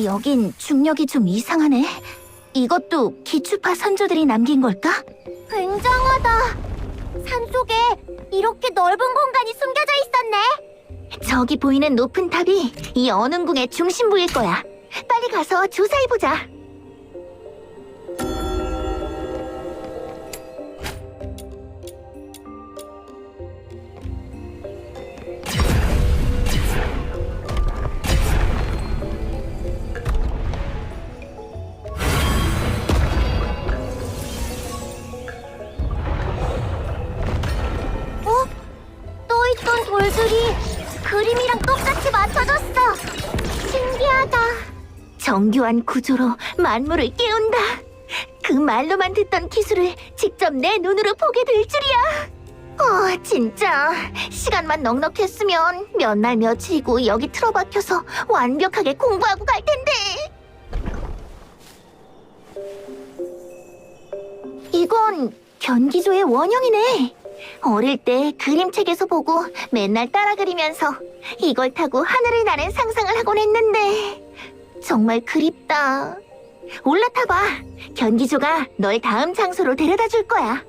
여긴 중력이 좀 이상하네. 이것도 기추파 선조들이 남긴 걸까? 굉장하다. 산속에 이렇게 넓은 공간이 숨겨져 있었네. 저기 보이는 높은 탑이 이 언흥궁의 중심부일 거야. 빨리 가서 조사해보자. 떠있던 돌들이 그림이랑 똑같이 맞춰졌어. 신기하다. 정교한 구조로 만물을 깨운다. 그 말로만 듣던 기술을 직접 내 눈으로 보게 될 줄이야. 진짜 시간만 넉넉했으면 몇 날 며칠이고 여기 틀어박혀서 완벽하게 공부하고 갈 텐데. 이건 견기조의 원형이네. 어릴 때 그림책에서 보고 맨날 따라 그리면서 이걸 타고 하늘을 나는 상상을 하곤 했는데 정말 그립다. 올라타봐. 견기조가 널 다음 장소로 데려다 줄 거야.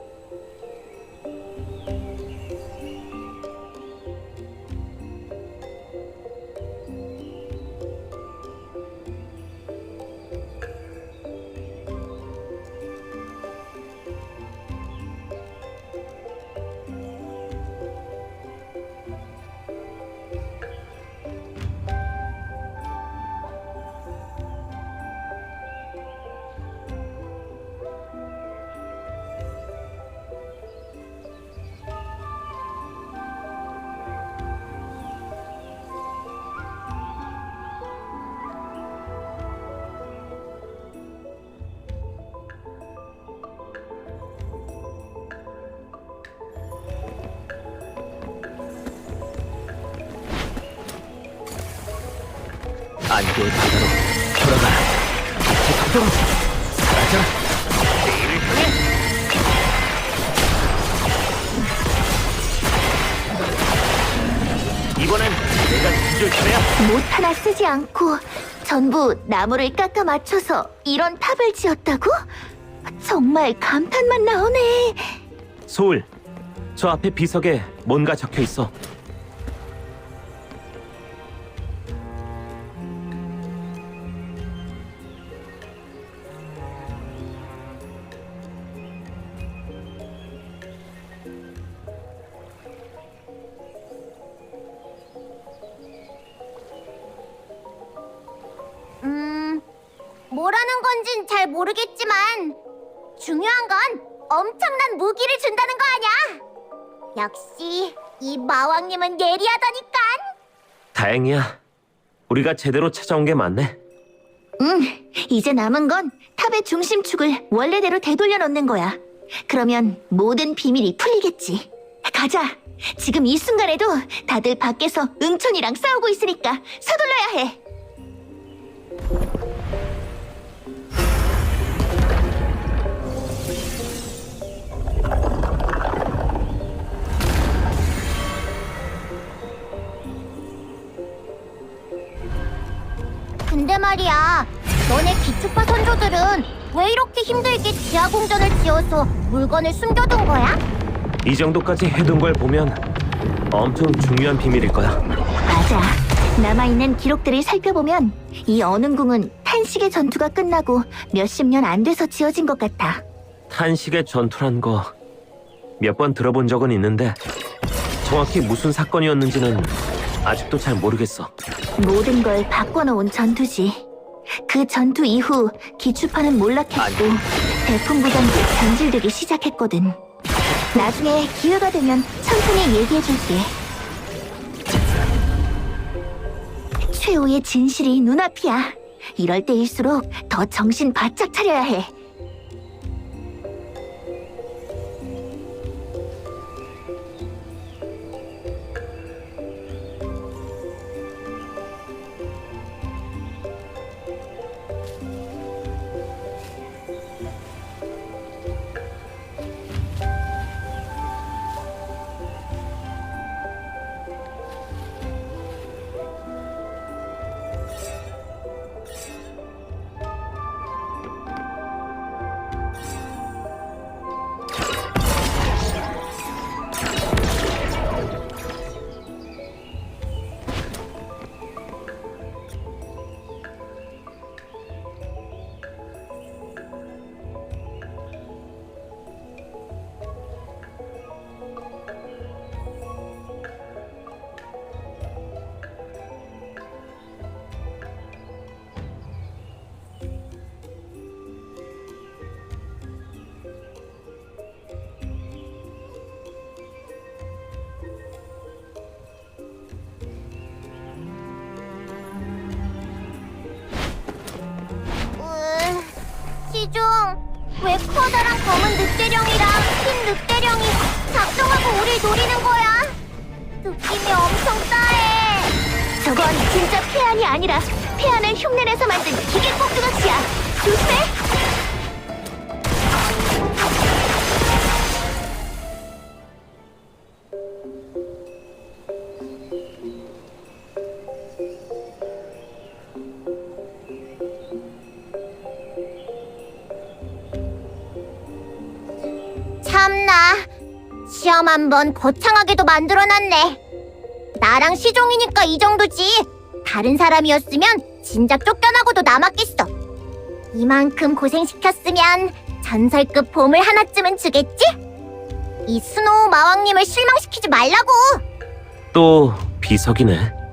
안개의 바다로 돌아가라. 속도로 사라져라. 내일을 향해. 이번엔 내가 뒤질 차례야. 못 하나 쓰지 않고 전부 나무를 깎아 맞춰서 이런 탑을 지었다고? 정말 감탄만 나오네. 소울, 저 앞에 비석에 뭔가 적혀 있어. 뭐라는 건진 잘 모르겠지만 중요한 건 엄청난 무기를 준다는 거 아냐? 역시 이 마왕님은 예리하다니깐. 다행이야. 우리가 제대로 찾아온 게 맞네. 이제 남은 건 탑의 중심축을 원래대로 되돌려 놓는 거야. 그러면 모든 비밀이 풀리겠지. 가자. 지금 이 순간에도 다들 밖에서 응촌이랑 싸우고 있으니까 서둘러야 해. 근데 말이야, 너네 기축파 선조들은 왜 이렇게 힘들게 지하 궁전을 지어서 물건을 숨겨둔 거야? 이 정도까지 해둔 걸 보면 엄청 중요한 비밀일 거야. 맞아. 남아있는 기록들을 살펴보면 이 언흥궁은 탄식의 전투가 끝나고 몇십 년 안 돼서 지어진 것 같아. 탄식의 전투란 거 몇 번 들어본 적은 있는데 정확히 무슨 사건이었는지는 아직도 잘 모르겠어. 모든 걸 바꿔놓은 전투지. 그 전투 이후 기추파는 몰락했고 대풍부전도 변질되기 시작했거든. 나중에 기회가 되면 천천히 얘기해줄게. 최후의 진실이 눈앞이야. 이럴 때일수록 더 정신 바짝 차려야 해. 시중, 왜 커다란 검은 늑대령이랑 흰 늑대령이 작정하고 우릴 노리는 거야? 느낌이 엄청 싸해. 저건 진짜 폐안이 아니라 폐안을 흉내내서 만든 기계 꼭두각시야. 조심해. 참나, 시험 한번 거창하게도 만들어놨네. 나랑 시종이니까 이 정도지. 다른 사람이었으면 진작 쫓겨나고도 남았겠어. 이만큼 고생시켰으면 전설급 보물 하나쯤은 주겠지? 이 스노우 마왕님을 실망시키지 말라고. 또 비석이네.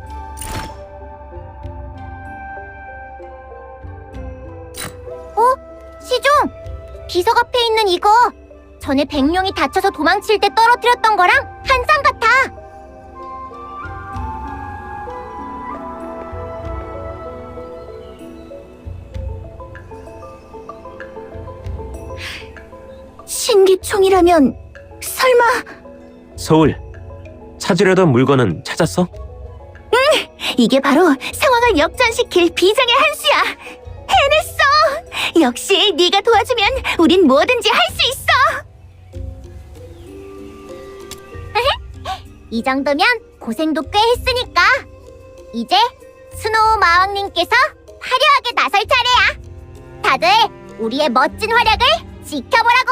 시종, 비석 앞에 있는 이거 전에 백룡이 다쳐서 도망칠 때 떨어뜨렸던 거랑 한 쌍 같아. 신기총이라면 설마 서울, 찾으려던 물건은 찾았어? 이게 바로 상황을 역전시킬 비장의 한 수야. 해냈어. 역시 네가 도와주면 우린 뭐든지 할 수 있어. 이 정도면 고생도 꽤 했으니까 이제 스노우 마왕님께서 화려하게 나설 차례야. 다들 우리의 멋진 활약을 지켜보라고.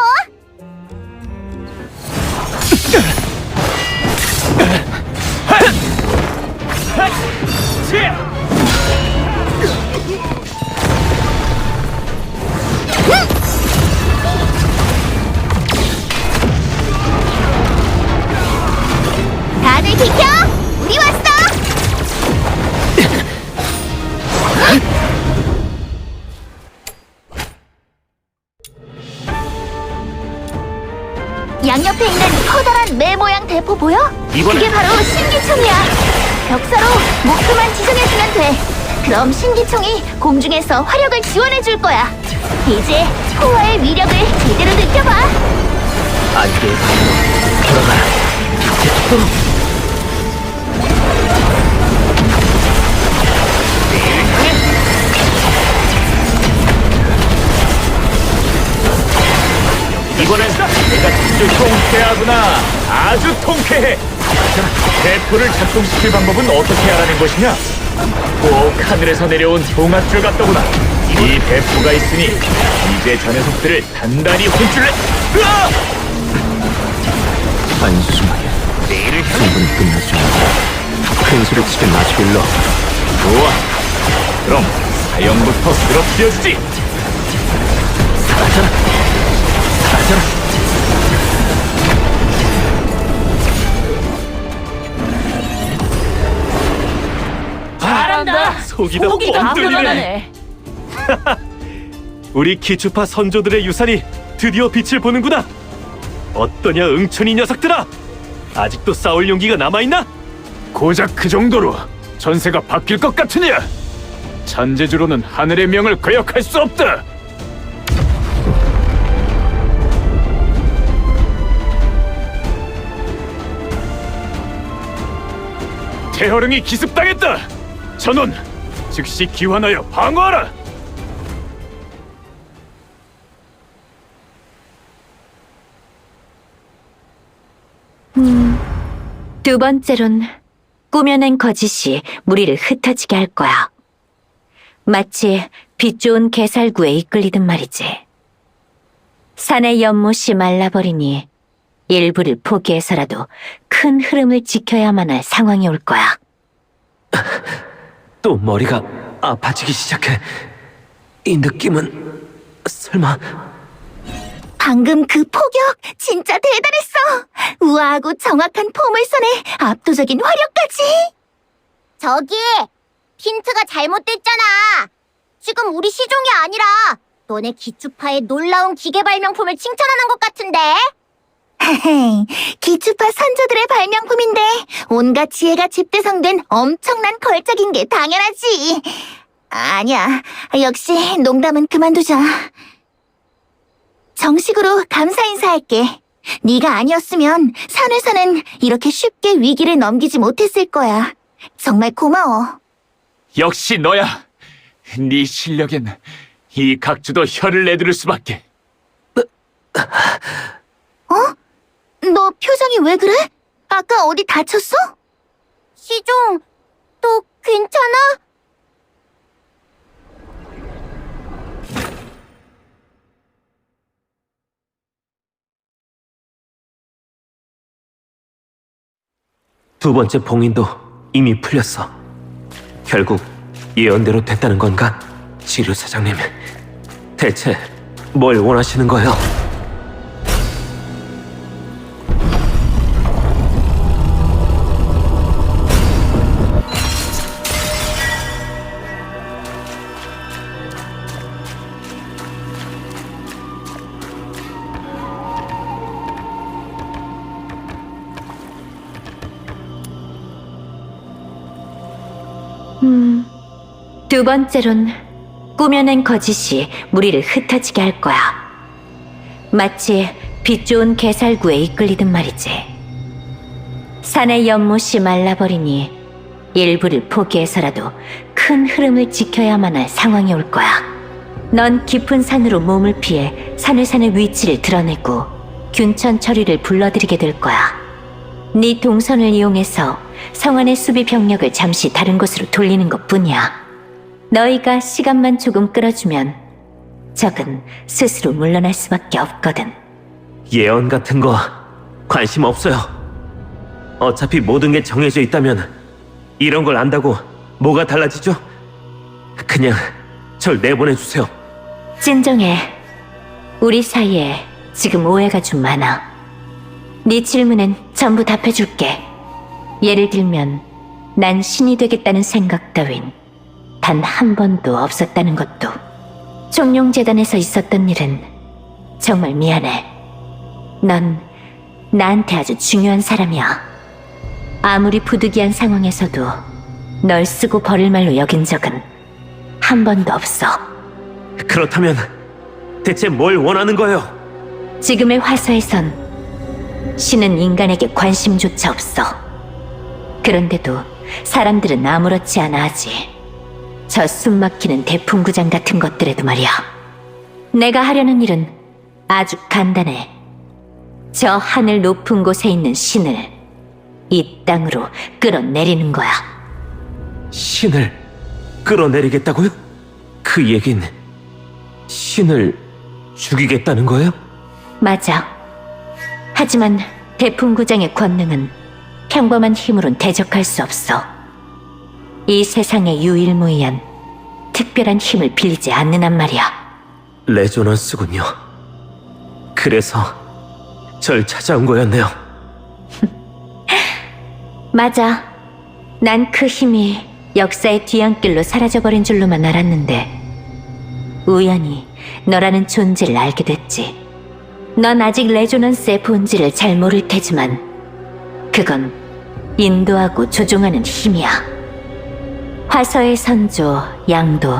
다들 비켜. 우리 왔어. 양옆에 있는 커다란 매 모양 대포 보여? 이번엔- 그게 바로 신기총이야. 벽사로 목표만 지정해주면 돼. 그럼 신기총이 공중에서 화력을 지원해줄 거야. 이제 포화의 위력을 제대로 느껴봐. 안개의 방으로 들어가라. 빛의 촉도로. 이번엔 내가 진짜 통쾌하구나. 아주 통쾌해. 자, 대포를 작동시킬 방법은 어떻게 알아낸 것이냐? 꼭 하늘에서 내려온 동아줄 같더구나. 이 대포가 있으니 이제 저 녀석들을 단단히 혼쭐내. 으아! 한숨하게 내일을 향해. 충분히 끝나지 않아. 큰 소리 치긴 마시길로. 좋아. 그럼 사형부터 쓰러뜨려주지. 사라져라. 사라져라. 잘한다. 속이다 뻥뚫리네. 우리 기추파 선조들의 유산이 드디어 빛을 보는구나. 어떠냐 응천이 녀석들아. 아직도 싸울 용기가 남아있나? 고작 그 정도로 전세가 바뀔 것 같으냐? 천재주로는 하늘의 명을 거역할 수 없다. 대허릉이 기습당했다. 전원 즉시 기환하여 방어하라. 두 번째론 꾸며낸 거짓이 무리를 흩어지게 할 거야. 마치 빛 좋은 개살구에 이끌리듯 말이지. 산의 연못이 말라버리니 일부를 포기해서라도 큰 흐름을 지켜야만 할 상황이 올 거야. 또 머리가 아파지기 시작해. 이 느낌은 설마 방금 그 포격 진짜 대단했어. 우아하고 정확한 포물선에 압도적인 화력까지. 저기, 힌트가 잘못됐잖아. 지금 우리 시종이 아니라 너네 기추파의 놀라운 기계 발명품을 칭찬하는 것 같은데? 헤헤, 기추파 선조들의 발명품인데 온갖 지혜가 집대성된 엄청난 걸작인 게 당연하지. 아니야, 역시 농담은 그만두자. 정식으로 감사 인사할게. 네가 아니었으면 산회사는 이렇게 쉽게 위기를 넘기지 못했을 거야. 정말 고마워. 역시 너야. 네 실력엔 이 각주도 혀를 내두를 수밖에. 너 표정이 왜 그래? 아까 어디 다쳤어? 시종, 너 괜찮아? 두 번째 봉인도 이미 풀렸어. 결국 예언대로 됐다는 건가? 지류사장님, 대체 뭘 원하시는 거예요? 두 번째론 꾸며낸 거짓이 무리를 흩어지게 할 거야. 마치 빛 좋은 개살구에 이끌리듯 말이지. 산의 연못이 말라버리니 일부를 포기해서라도 큰 흐름을 지켜야만 할 상황이 올 거야. 넌 깊은 산으로 몸을 피해 산의산의 위치를 드러내고 균천 처리를 불러들이게 될 거야. 네 동선을 이용해서 성안의 수비 병력을 잠시 다른 곳으로 돌리는 것뿐이야. 너희가 시간만 조금 끌어주면 적은 스스로 물러날 수밖에 없거든. 예언 같은 거 관심 없어요. 어차피 모든 게 정해져 있다면 이런 걸 안다고 뭐가 달라지죠? 그냥 절 내보내주세요. 진정해. 우리 사이에 지금 오해가 좀 많아. 네 질문엔 전부 답해줄게. 예를 들면 난 신이 되겠다는 생각 따윈 단 한 번도 없었다는 것도. 청룡재단에서 있었던 일은 정말 미안해. 넌 나한테 아주 중요한 사람이야. 아무리 부득이한 상황에서도 널 쓰고 버릴 말로 여긴 적은 한 번도 없어. 그렇다면 대체 뭘 원하는 거예요? 지금의 화서에선 신은 인간에게 관심조차 없어. 그런데도 사람들은 아무렇지 않아 하지. 저 숨막히는 대풍구장 같은 것들에도 말이야. 내가 하려는 일은 아주 간단해. 저 하늘 높은 곳에 있는 신을 이 땅으로 끌어내리는 거야. 신을 끌어내리겠다고요? 그 얘긴 신을 죽이겠다는 거예요? 맞아. 하지만 대풍구장의 권능은 평범한 힘으론 대적할 수 없어. 이 세상에 유일무이한 특별한 힘을 빌리지 않는 한 말이야. 레조넌스군요. 그래서 절 찾아온 거였네요. 맞아. 난 그 힘이 역사의 뒤안길로 사라져버린 줄로만 알았는데 우연히 너라는 존재를 알게 됐지. 넌 아직 레조넌스의 본질을 잘 모를 테지만 그건 인도하고 조종하는 힘이야. 화서의 선조, 양도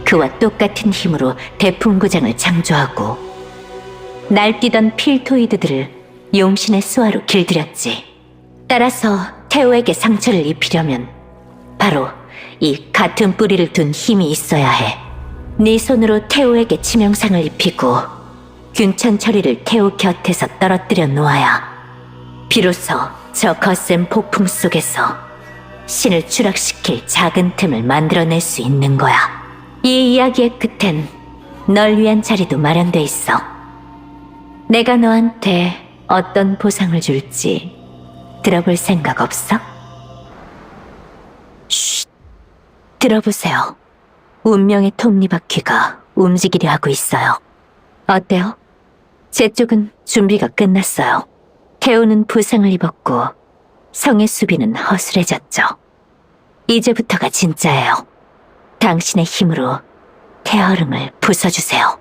그와 똑같은 힘으로 대풍구장을 창조하고 날뛰던 필토이드들을 용신의 수하로 길들였지. 따라서 태오에게 상처를 입히려면 바로 이 같은 뿌리를 둔 힘이 있어야 해. 네 손으로 태오에게 치명상을 입히고 균천 처리를 태오 곁에서 떨어뜨려 놓아야 비로소 저 거센 폭풍 속에서 신을 추락시킬 작은 틈을 만들어낼 수 있는 거야. 이 이야기의 끝엔 널 위한 자리도 마련돼 있어. 내가 너한테 어떤 보상을 줄지 들어볼 생각 없어? 쉿, 들어보세요. 운명의 톱니바퀴가 움직이려 하고 있어요. 어때요? 제 쪽은 준비가 끝났어요. 태우는 부상을 입었고 성의 수비는 허술해졌죠. 이제부터가 진짜예요. 당신의 힘으로 태어름을 부숴주세요.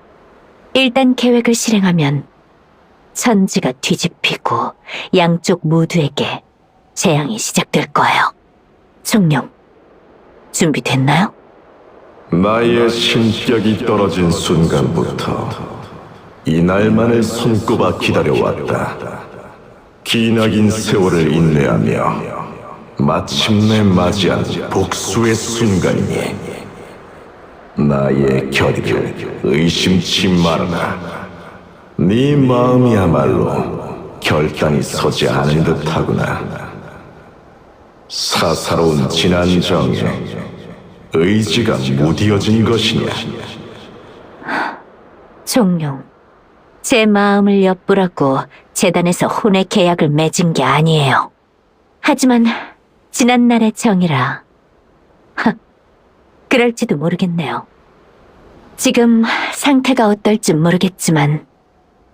일단 계획을 실행하면 천지가 뒤집히고 양쪽 모두에게 재앙이 시작될 거예요. 청룡, 준비됐나요? 나의 신격이 떨어진 순간부터 이날만을 손꼽아 기다려왔다. 기나긴 세월을 인내하며 마침내 맞이한 복수의 순간이니 나의 결의를 의심치 말아라. 네 마음이야말로 결단이 서지 않은 듯하구나. 사사로운 지난 정에 의지가 무디어진 것이냐. 종룡, 제 마음을 엿보라고 재단에서 혼의 계약을 맺은 게 아니에요. 하지만 지난날의 정이라 그럴지도 모르겠네요. 지금 상태가 어떨지 모르겠지만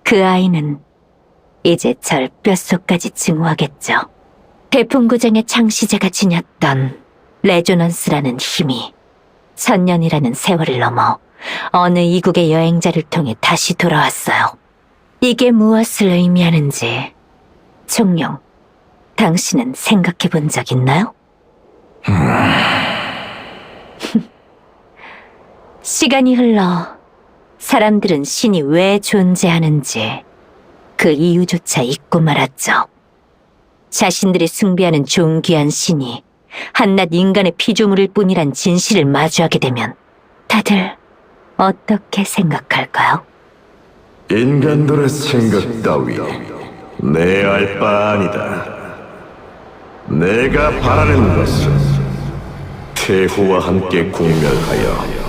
그 아이는 이제 절 뼛속까지 증오하겠죠. 태풍구정의 창시제가 지녔던 레조넌스라는 힘이 천년이라는 세월을 넘어 어느 이국의 여행자를 통해 다시 돌아왔어요. 이게 무엇을 의미하는지 종룡, 당신은 생각해 본 적 있나요? 시간이 흘러 사람들은 신이 왜 존재하는지 그 이유조차 잊고 말았죠. 자신들이 숭배하는 존귀한 신이 한낱 인간의 피조물일 뿐이란 진실을 마주하게 되면 다들 어떻게 생각할까요? 인간들의 생각 따위 내 알 바 아니다. 내가 바라는 것은 태후와 함께 공멸하여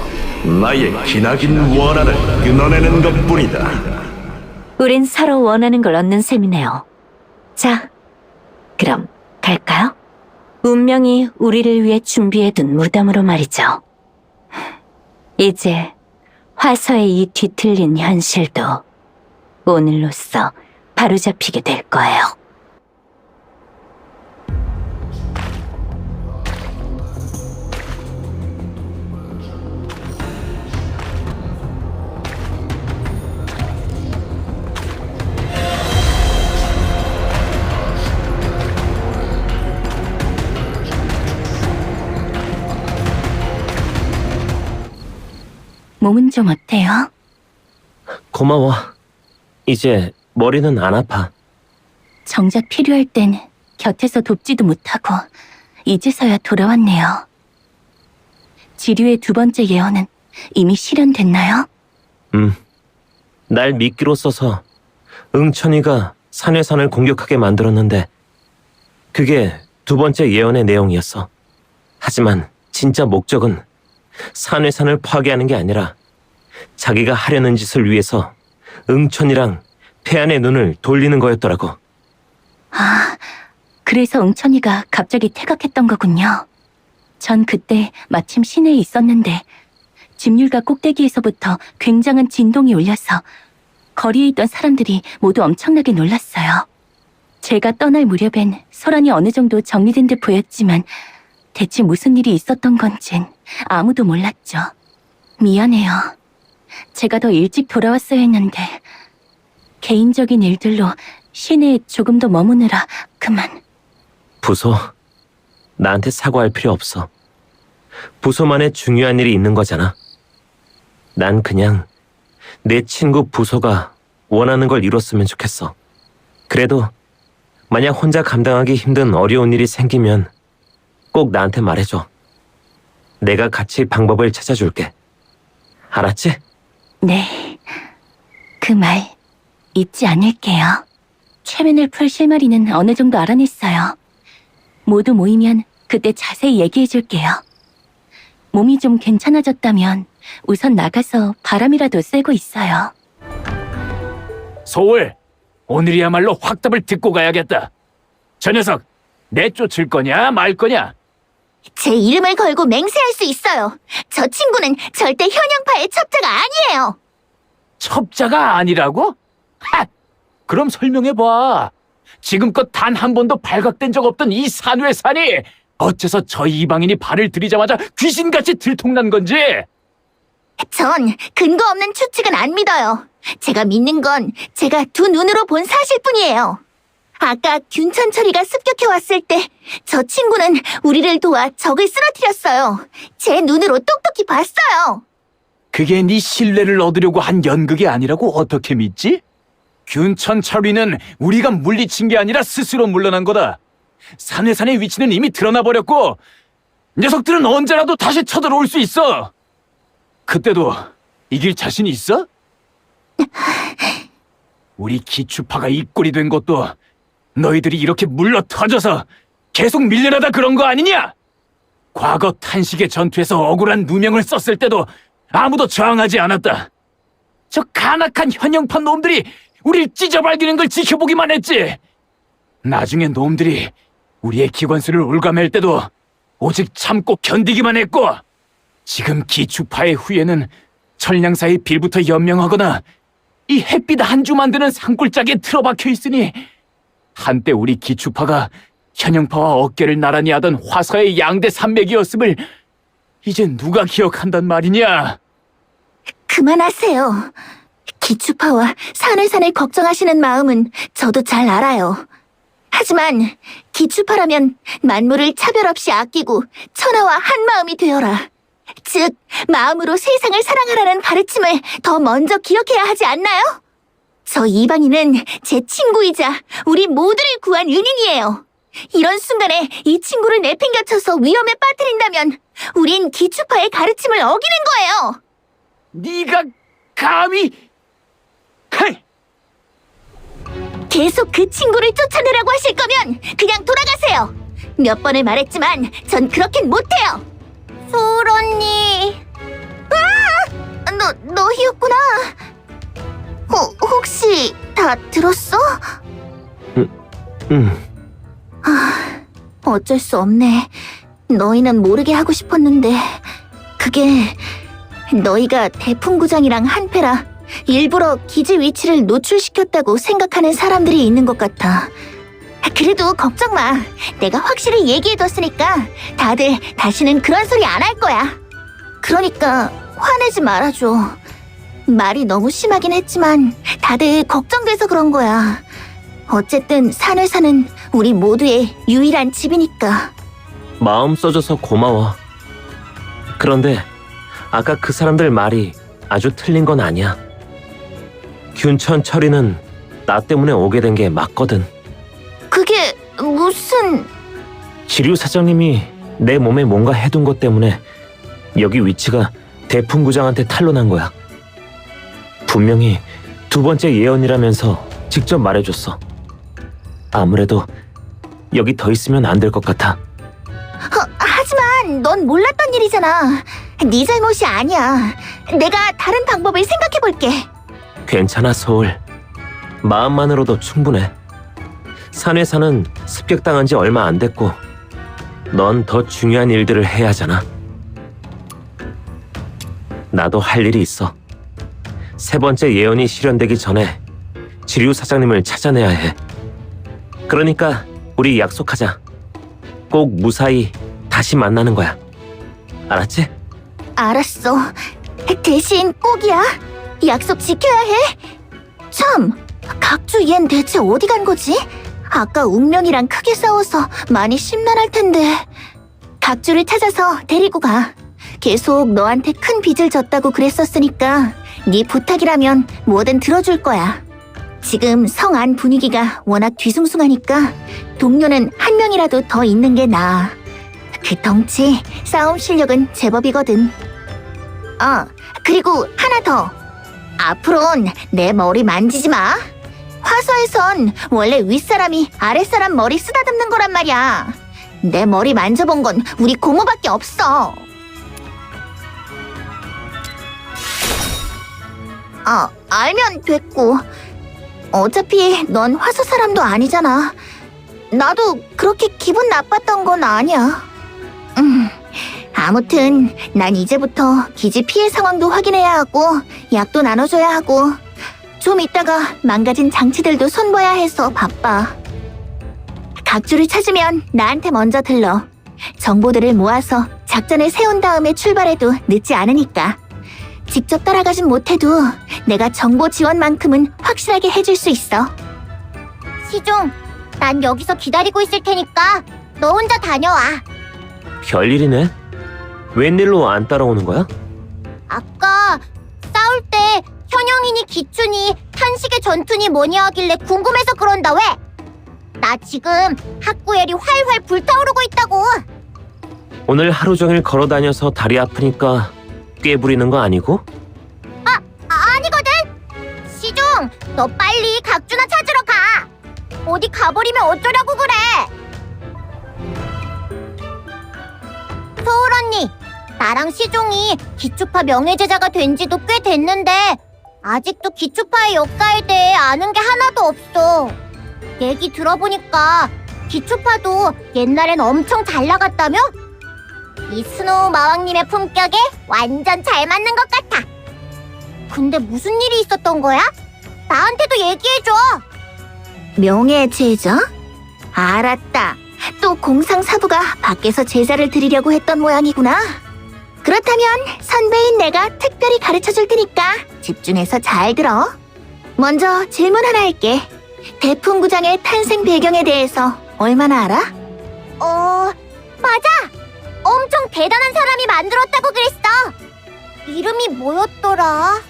나의 기나긴 원한을 끊어내는 것뿐이다. 우린 서로 원하는 걸 얻는 셈이네요. 자, 그럼 갈까요? 운명이 우리를 위해 준비해둔 무덤으로 말이죠. 이제 화서의 이 뒤틀린 현실도 오늘로써 바로잡히게 될 거예요. 몸은 좀 어때요? 고마워. 이제 머리는 안 아파. 정작 필요할 땐 곁에서 돕지도 못하고 이제서야 돌아왔네요. 지류의 두 번째 예언은 이미 실현됐나요? 날 미끼로 써서 응천이가 산회산을 공격하게 만들었는데 그게 두 번째 예언의 내용이었어. 하지만 진짜 목적은 산회산을 파괴하는 게 아니라 자기가 하려는 짓을 위해서 응천이랑 폐안의 눈을 돌리는 거였더라고. 아, 그래서 응천이가 갑자기 퇴각했던 거군요. 전 그때 마침 시내에 있었는데 집률가 꼭대기에서부터 굉장한 진동이 울려서 거리에 있던 사람들이 모두 엄청나게 놀랐어요. 제가 떠날 무렵엔 소란이 어느 정도 정리된 듯 보였지만 대체 무슨 일이 있었던 건진 아무도 몰랐죠. 미안해요. 제가 더 일찍 돌아왔어야 했는데 개인적인 일들로 시내에 조금 더 머무느라 그만. 부소, 나한테 사과할 필요 없어. 부소만의 중요한 일이 있는 거잖아. 난 그냥 내 친구 부소가 원하는 걸 이뤘으면 좋겠어. 그래도 만약 혼자 감당하기 힘든 어려운 일이 생기면 꼭 나한테 말해줘. 내가 같이 방법을 찾아줄게. 알았지? 네, 그 말 잊지 않을게요. 최면을 풀 실마리는 어느 정도 알아냈어요. 모두 모이면 그때 자세히 얘기해줄게요. 몸이 좀 괜찮아졌다면 우선 나가서 바람이라도 쐬고 있어요. 소울, 오늘이야말로 확답을 듣고 가야겠다. 저 녀석 내쫓을 거냐 말 거냐? 제 이름을 걸고 맹세할 수 있어요. 저 친구는 절대 현양파의 첩자가 아니에요. 첩자가 아니라고? 하! 그럼 설명해봐. 지금껏 단 한 번도 발각된 적 없던 이 산회산이 어째서 저 이방인이 발을 들이자마자 귀신같이 들통난 건지? 전 근거 없는 추측은 안 믿어요. 제가 믿는 건 제가 두 눈으로 본 사실뿐이에요. 아까 균천철이가 습격해왔을 때 저 친구는 우리를 도와 적을 쓰러뜨렸어요. 제 눈으로 똑똑히 봤어요. 그게 네 신뢰를 얻으려고 한 연극이 아니라고 어떻게 믿지? 균천철이는 우리가 물리친 게 아니라 스스로 물러난 거다. 산회산의 위치는 이미 드러나 버렸고 녀석들은 언제라도 다시 쳐들어올 수 있어. 그때도 이길 자신 있어? 우리 기추파가 이 꼴이 된 것도 너희들이 이렇게 물러 터져서 계속 밀려나다 그런 거 아니냐? 과거 탄식의 전투에서 억울한 누명을 썼을 때도 아무도 저항하지 않았다. 저 간악한 현영파 놈들이 우릴 찢어발기는 걸 지켜보기만 했지. 나중에 놈들이 우리의 기관수를 올가맬 때도 오직 참고 견디기만 했고, 지금 기추파의 후예는 철량사의 빌부터 연명하거나 이 햇빛 한 주 만드는 산골짜기에 틀어박혀 있으니 한때 우리 기추파가 현영파와 어깨를 나란히 하던 화서의 양대 산맥이었음을 이제 누가 기억한단 말이냐? 그만하세요. 기추파와 산회산을 걱정하시는 마음은 저도 잘 알아요. 하지만 기추파라면 만물을 차별 없이 아끼고 천하와 한 마음이 되어라. 즉, 마음으로 세상을 사랑하라는 가르침을 더 먼저 기억해야 하지 않나요? 저 이방인은 제 친구이자 우리 모두를 구한 은인이에요. 이런 순간에 이 친구를 내팽겨쳐서 위험에 빠뜨린다면 우린 기추파의 가르침을 어기는 거예요. 네가 감히... 헤이! 계속 그 친구를 쫓아내라고 하실 거면 그냥 돌아가세요. 몇 번을 말했지만 전 그렇겐 못해요. 소울 언니. 너희였구나. 혹시 다 들었어? 어쩔 수 없네. 너희는 모르게 하고 싶었는데 그게 너희가 대풍구장이랑 한패라 일부러 기지 위치를 노출시켰다고 생각하는 사람들이 있는 것 같아. 그래도 걱정 마. 내가 확실히 얘기해뒀으니까 다들 다시는 그런 소리 안 할 거야. 그러니까 화내지 말아줘. 말이 너무 심하긴 했지만 다들 걱정돼서 그런 거야. 어쨌든 산회사는 우리 모두의 유일한 집이니까. 마음 써줘서 고마워. 그런데 아까 그 사람들 말이 아주 틀린 건 아니야. 균천 철이는 나 때문에 오게 된 게 맞거든. 그게 무슨... 지류 사장님이 내 몸에 뭔가 해둔 것 때문에 여기 위치가 대풍구장한테 탄로난 거야. 분명히 두 번째 예언이라면서 직접 말해줬어. 아무래도 여기 더 있으면 안 될 것 같아. 하지만 넌 몰랐던 일이잖아. 네 잘못이 아니야. 내가 다른 방법을 생각해볼게. 괜찮아, 소울. 마음만으로도 충분해. 산회사는 습격당한 지 얼마 안 됐고 넌 더 중요한 일들을 해야 하잖아. 나도 할 일이 있어. 세 번째 예언이 실현되기 전에 지류 사장님을 찾아내야 해. 그러니까 우리 약속하자. 꼭 무사히 다시 만나는 거야. 알았지? 알았어. 대신 꼭이야. 약속 지켜야 해. 참, 각주 얜 대체 어디 간 거지? 아까 운명이랑 크게 싸워서 많이 심란할 텐데. 각주를 찾아서 데리고 가. 계속 너한테 큰 빚을 졌다고 그랬었으니까 네 부탁이라면 뭐든 들어줄 거야. 지금 성 안 분위기가 워낙 뒤숭숭하니까 동료는 한 명이라도 더 있는 게 나아. 그 덩치, 싸움 실력은 제법이거든. 그리고 하나 더. 앞으론 내 머리 만지지 마. 화서에선 원래 윗사람이 아랫사람 머리 쓰다듬는 거란 말이야. 내 머리 만져본 건 우리 고모밖에 없어. 알면 됐고. 어차피 넌 화서 사람도 아니잖아. 나도 그렇게 기분 나빴던 건 아니야. 아무튼 난 이제부터 기지 피해 상황도 확인해야 하고 약도 나눠줘야 하고 좀 이따가 망가진 장치들도 손봐야 해서 바빠. 각주를 찾으면 나한테 먼저 들러. 정보들을 모아서 작전을 세운 다음에 출발해도 늦지 않으니까. 직접 따라가진 못해도 내가 정보 지원만큼은 확실하게 해줄 수 있어. 시종, 난 여기서 기다리고 있을 테니까 너 혼자 다녀와. 별일이네. 웬일로 안 따라오는 거야? 아까 현영이니 기춘이 탄식의 전투니 뭐니 하길래 궁금해서 그런다 왜? 나 지금 학구엘이 활활 불타오르고 있다고. 오늘 하루 종일 걸어 다녀서 다리 아프니까 꽤 부리는 거 아니고? 아니거든. 시종, 너 빨리 각주나 찾으러 가. 어디 가버리면 어쩌려고 그래. 소울 언니, 나랑 시종이 기초파 명예제자가 된 지도 꽤 됐는데 아직도 기초파의 역사에 대해 아는 게 하나도 없어. 얘기 들어보니까 기초파도 옛날엔 엄청 잘 나갔다며? 이 스노우 마왕님의 품격에 완전 잘 맞는 것 같아. 근데 무슨 일이 있었던 거야? 나한테도 얘기해줘. 명예 제자? 알았다. 또 공상사부가 밖에서 제자를 드리려고 했던 모양이구나. 그렇다면 선배인 내가 특별히 가르쳐줄 테니까 집중해서 잘 들어. 먼저 질문 하나 할게. 대풍구장의 탄생 배경에 대해서 얼마나 알아? 맞아. 엄청 대단한 사람이 만들었다고 그랬어. 이름이 뭐였더라?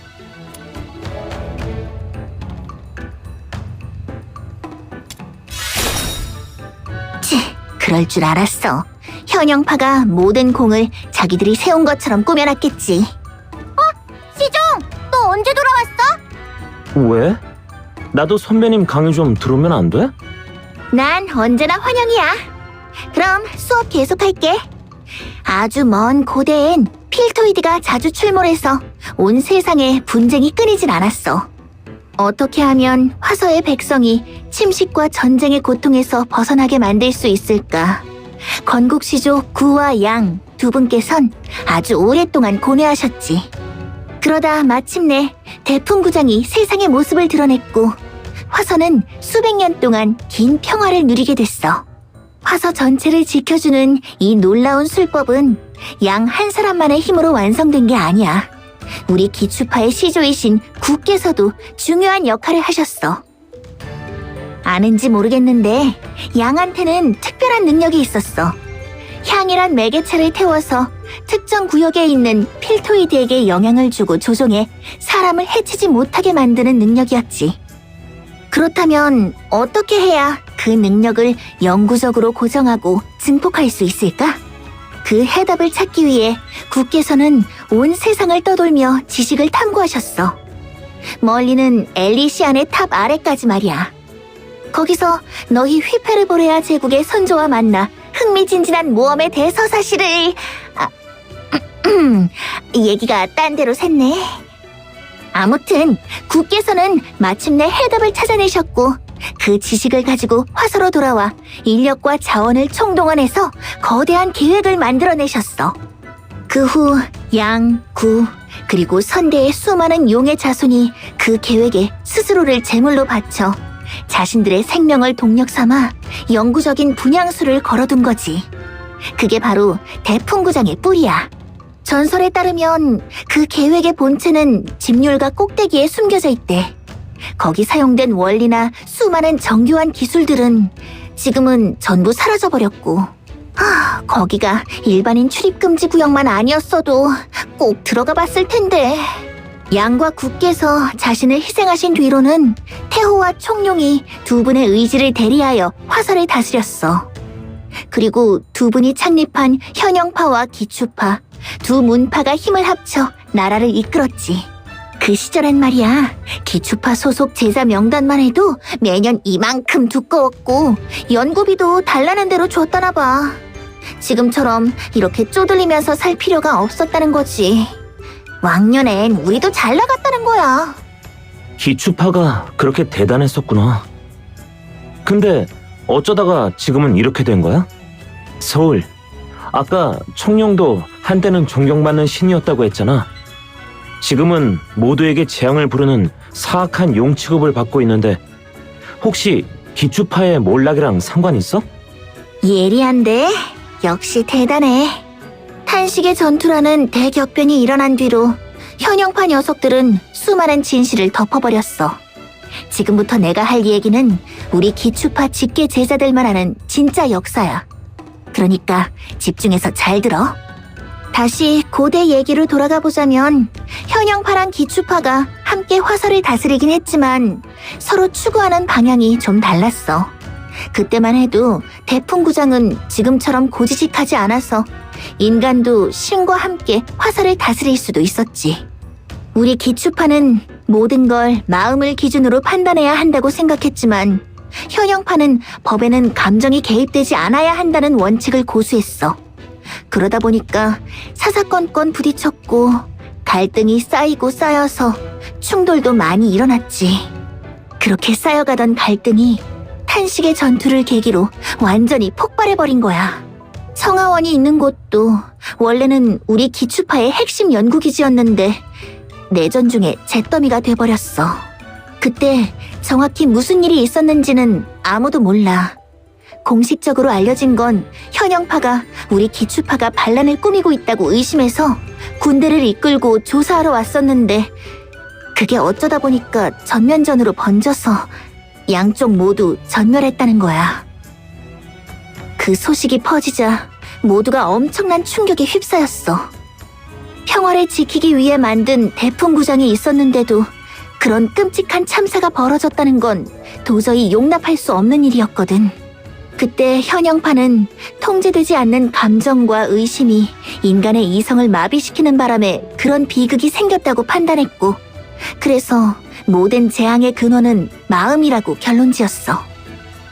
그럴 줄 알았어. 현영파가 모든 공을 자기들이 세운 것처럼 꾸며놨겠지. 시종, 너 언제 돌아왔어? 왜? 나도 선배님 강의 좀 들으면 안 돼? 난 언제나 환영이야. 그럼 수업 계속할게. 아주 먼 고대엔 필토이드가 자주 출몰해서 온 세상에 분쟁이 끊이질 않았어. 어떻게 하면 화서의 백성이 침식과 전쟁의 고통에서 벗어나게 만들 수 있을까? 건국시조 구와 양 두 분께선 아주 오랫동안 고뇌하셨지. 그러다 마침내 대풍구장이 세상의 모습을 드러냈고 화서는 수백 년 동안 긴 평화를 누리게 됐어. 화서 전체를 지켜주는 이 놀라운 술법은 양 한 사람만의 힘으로 완성된 게 아니야. 우리 기추파의 시조이신 구께서도 중요한 역할을 하셨어. 아는지 모르겠는데 양한테는 특별한 능력이 있었어. 향이란 매개체를 태워서 특정 구역에 있는 필토이드에게 영향을 주고 조종해 사람을 해치지 못하게 만드는 능력이었지. 그렇다면 어떻게 해야 그 능력을 영구적으로 고정하고 증폭할 수 있을까? 그 해답을 찾기 위해 국께서는 온 세상을 떠돌며 지식을 탐구하셨어. 멀리는 엘리시안의 탑 아래까지 말이야. 거기서 너희 휘페르보레아 제국의 선조와 만나 흥미진진한 모험의 대서사실을... 얘기가 딴 데로 샜네. 아무튼 국께서는 마침내 해답을 찾아내셨고 그 지식을 가지고 화서로 돌아와 인력과 자원을 총동원해서 거대한 계획을 만들어내셨어. 그 후 양, 구, 그리고 선대의 수많은 용의 자손이 그 계획에 스스로를 제물로 바쳐 자신들의 생명을 동력 삼아 영구적인 분향수를 걸어둔 거지. 그게 바로 대풍구장의 뿌리야. 전설에 따르면 그 계획의 본체는 집률가 꼭대기에 숨겨져 있대. 거기 사용된 원리나 수많은 정교한 기술들은 지금은 전부 사라져버렸고, 거기가 일반인 출입금지 구역만 아니었어도 꼭 들어가 봤을 텐데. 양과 국께서 자신을 희생하신 뒤로는 태호와 총룡이 두 분의 의지를 대리하여 화서를 다스렸어. 그리고 두 분이 창립한 현영파와 기추파, 두 문파가 힘을 합쳐 나라를 이끌었지. 그 시절엔 말이야, 기추파 소속 제자 명단만 해도 매년 이만큼 두꺼웠고 연구비도 달라는 대로 줬다나 봐. 지금처럼 이렇게 쪼들리면서 살 필요가 없었다는 거지. 왕년엔 우리도 잘 나갔다는 거야. 기추파가 그렇게 대단했었구나. 근데 어쩌다가 지금은 이렇게 된 거야? 서울, 아까 청룡도 한때는 존경받는 신이었다고 했잖아. 지금은 모두에게 재앙을 부르는 사악한 용 취급을 받고 있는데 혹시 기추파의 몰락이랑 상관 있어? 예리한데 역시 대단해. 탄식의 전투라는 대격변이 일어난 뒤로 현영파 녀석들은 수많은 진실을 덮어버렸어. 지금부터 내가 할 얘기는 우리 기추파 직계 제자들만 아는 진짜 역사야. 그러니까 집중해서 잘 들어. 다시 고대 얘기로 돌아가 보자면 현영파랑 기추파가 함께 화설을 다스리긴 했지만 서로 추구하는 방향이 좀 달랐어. 그때만 해도 대풍구장은 지금처럼 고지식하지 않아서 인간도 신과 함께 화설을 다스릴 수도 있었지. 우리 기추파는 모든 걸 마음을 기준으로 판단해야 한다고 생각했지만 현영파는 법에는 감정이 개입되지 않아야 한다는 원칙을 고수했어. 그러다 보니까 사사건건 부딪혔고 갈등이 쌓이고 쌓여서 충돌도 많이 일어났지. 그렇게 쌓여가던 갈등이 탄식의 전투를 계기로 완전히 폭발해버린 거야. 청하원이 있는 곳도 원래는 우리 기추파의 핵심 연구기지였는데 내전 중에 잿더미가 돼버렸어. 그때 정확히 무슨 일이 있었는지는 아무도 몰라. 공식적으로 알려진 건 현영파가 우리 기추파가 반란을 꾸미고 있다고 의심해서 군대를 이끌고 조사하러 왔었는데 그게 어쩌다 보니까 전면전으로 번져서 양쪽 모두 전멸했다는 거야. 그 소식이 퍼지자 모두가 엄청난 충격에 휩싸였어. 평화를 지키기 위해 만든 대풍구장이 있었는데도 그런 끔찍한 참사가 벌어졌다는 건 도저히 용납할 수 없는 일이었거든. 그때 현영파는 통제되지 않는 감정과 의심이 인간의 이성을 마비시키는 바람에 그런 비극이 생겼다고 판단했고, 그래서 모든 재앙의 근원은 마음이라고 결론지었어.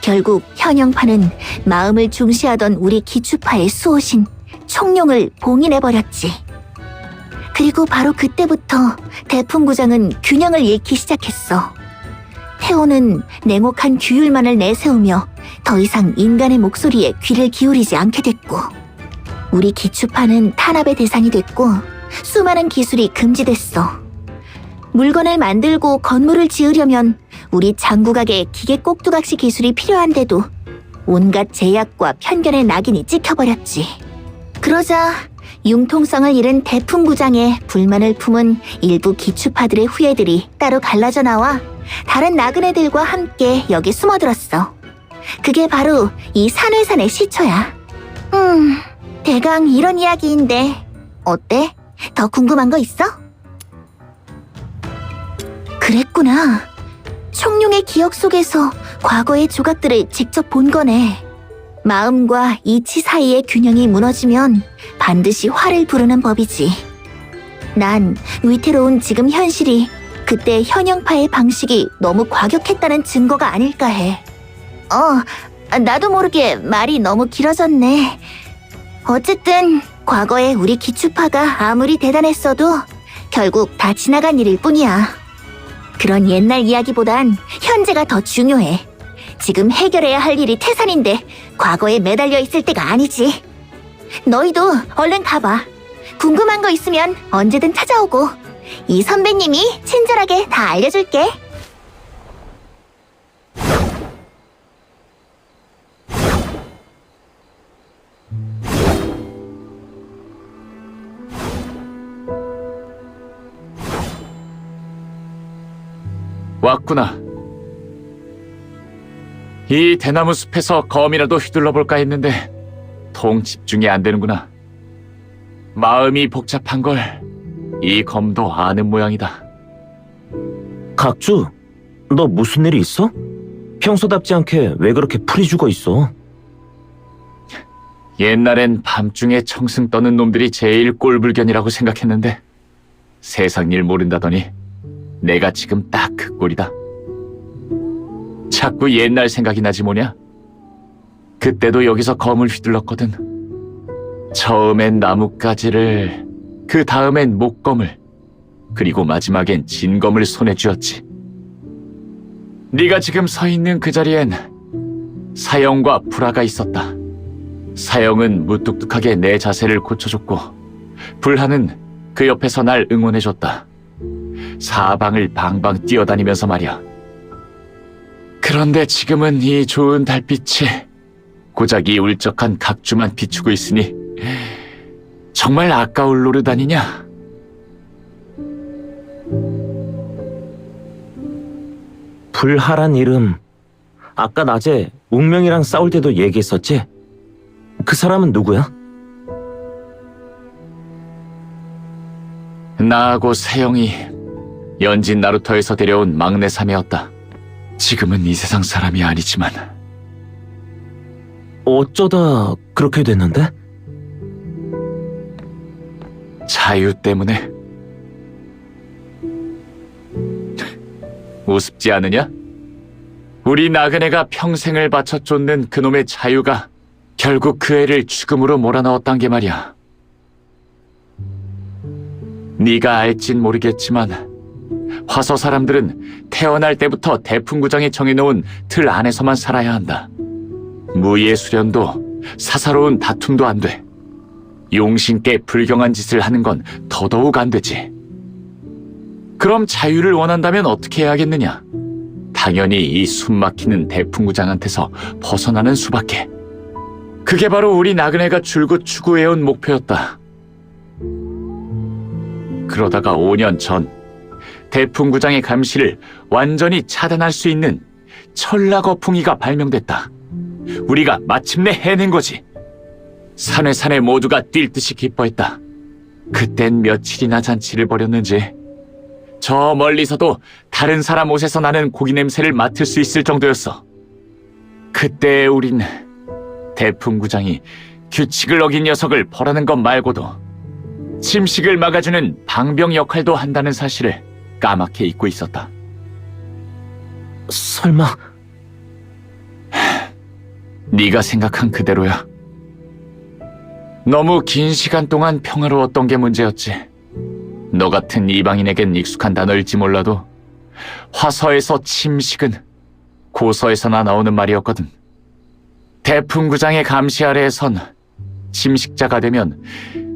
결국 현영파는 마음을 중시하던 우리 기추파의 수호신 총룡을 봉인해버렸지. 그리고 바로 그때부터 대풍구장은 균형을 잃기 시작했어. 태호는 냉혹한 규율만을 내세우며 더 이상 인간의 목소리에 귀를 기울이지 않게 됐고, 우리 기추파는 탄압의 대상이 됐고 수많은 기술이 금지됐어. 물건을 만들고 건물을 지으려면 우리 장국악의 기계 꼭두각시 기술이 필요한데도 온갖 제약과 편견의 낙인이 찍혀버렸지. 그러자 융통성을 잃은 대풍구장에 불만을 품은 일부 기추파들의 후예들이 따로 갈라져 나와 다른 나그네들과 함께 여기 숨어들었어. 그게 바로 이 산회산의 시초야. 대강 이런 이야기인데 어때? 더 궁금한 거 있어? 그랬구나. 청룡의 기억 속에서 과거의 조각들을 직접 본 거네. 마음과 이치 사이의 균형이 무너지면 반드시 화를 부르는 법이지. 난 위태로운 지금 현실이 그때 현영파의 방식이 너무 과격했다는 증거가 아닐까 해. 나도 모르게 말이 너무 길어졌네. 어쨌든 과거에 우리 기추파가 아무리 대단했어도 결국 다 지나간 일일 뿐이야. 그런 옛날 이야기보단 현재가 더 중요해. 지금 해결해야 할 일이 태산인데 과거에 매달려 있을 때가 아니지. 너희도 얼른 가봐. 궁금한 거 있으면 언제든 찾아오고 이 선배님이 친절하게 다 알려줄게. 왔구나. 이 대나무 숲에서 검이라도 휘둘러 볼까 했는데 통 집중이 안 되는구나. 마음이 복잡한 걸 이 검도 아는 모양이다. 각주, 너 무슨 일이 있어? 평소답지 않게 왜 그렇게 풀이 죽어 있어? 옛날엔 밤중에 청승 떠는 놈들이 제일 꼴불견이라고 생각했는데 세상 일 모른다더니 내가 지금 딱 그 꼴이다. 자꾸 옛날 생각이 나지 뭐냐? 그때도 여기서 검을 휘둘렀거든. 처음엔 나뭇가지를, 그 다음엔 목검을, 그리고 마지막엔 진검을 손에 쥐었지. 네가 지금 서 있는 그 자리엔 사형과 불화가 있었다. 사형은 무뚝뚝하게 내 자세를 고쳐줬고 불화는 그 옆에서 날 응원해줬다. 사방을 방방 뛰어다니면서 말이야. 그런데 지금은 이 좋은 달빛이 고작 이 울적한 각주만 비추고 있으니 정말 아까울 노릇 아니냐? 불하란 이름, 아까 낮에 웅명이랑 싸울 때도 얘기했었지? 그 사람은 누구야? 나하고 세영이 연진 나루터에서 데려온 막내 사매였다. 지금은 이 세상 사람이 아니지만 어쩌다 그렇게 됐는데? 자유 때문에. 우습지 않으냐? 우리 나그네가 평생을 바쳐 쫓는 그놈의 자유가 결국 그 애를 죽음으로 몰아넣었단 게 말이야. 네가 알진 모르겠지만 화서 사람들은 태어날 때부터 대풍구장이 정해놓은 틀 안에서만 살아야 한다. 무예 수련도 사사로운 다툼도 안 돼. 용신께 불경한 짓을 하는 건 더더욱 안 되지. 그럼 자유를 원한다면 어떻게 해야겠느냐? 당연히 이 숨막히는 대풍구장한테서 벗어나는 수밖에. 그게 바로 우리 나그네가 줄곧 추구해온 목표였다. 그러다가 5년 전 대풍구장의 감시를 완전히 차단할 수 있는 천라거풍이가 발명됐다. 우리가 마침내 해낸 거지. 산회산회 모두가 뛸 듯이 기뻐했다. 그땐 며칠이나 잔치를 벌였는지 저 멀리서도 다른 사람 옷에서 나는 고기 냄새를 맡을 수 있을 정도였어. 그때 우린 대풍구장이 규칙을 어긴 녀석을 벌하는 것 말고도 침식을 막아주는 방병 역할도 한다는 사실을 까맣게 잊고 있었다. 설마 네가 생각한 그대로야. 너무 긴 시간 동안 평화로웠던 게 문제였지. 너 같은 이방인에겐 익숙한 단어일지 몰라도 화서에서 침식은 고서에서나 나오는 말이었거든. 대풍구장의 감시 아래에선 침식자가 되면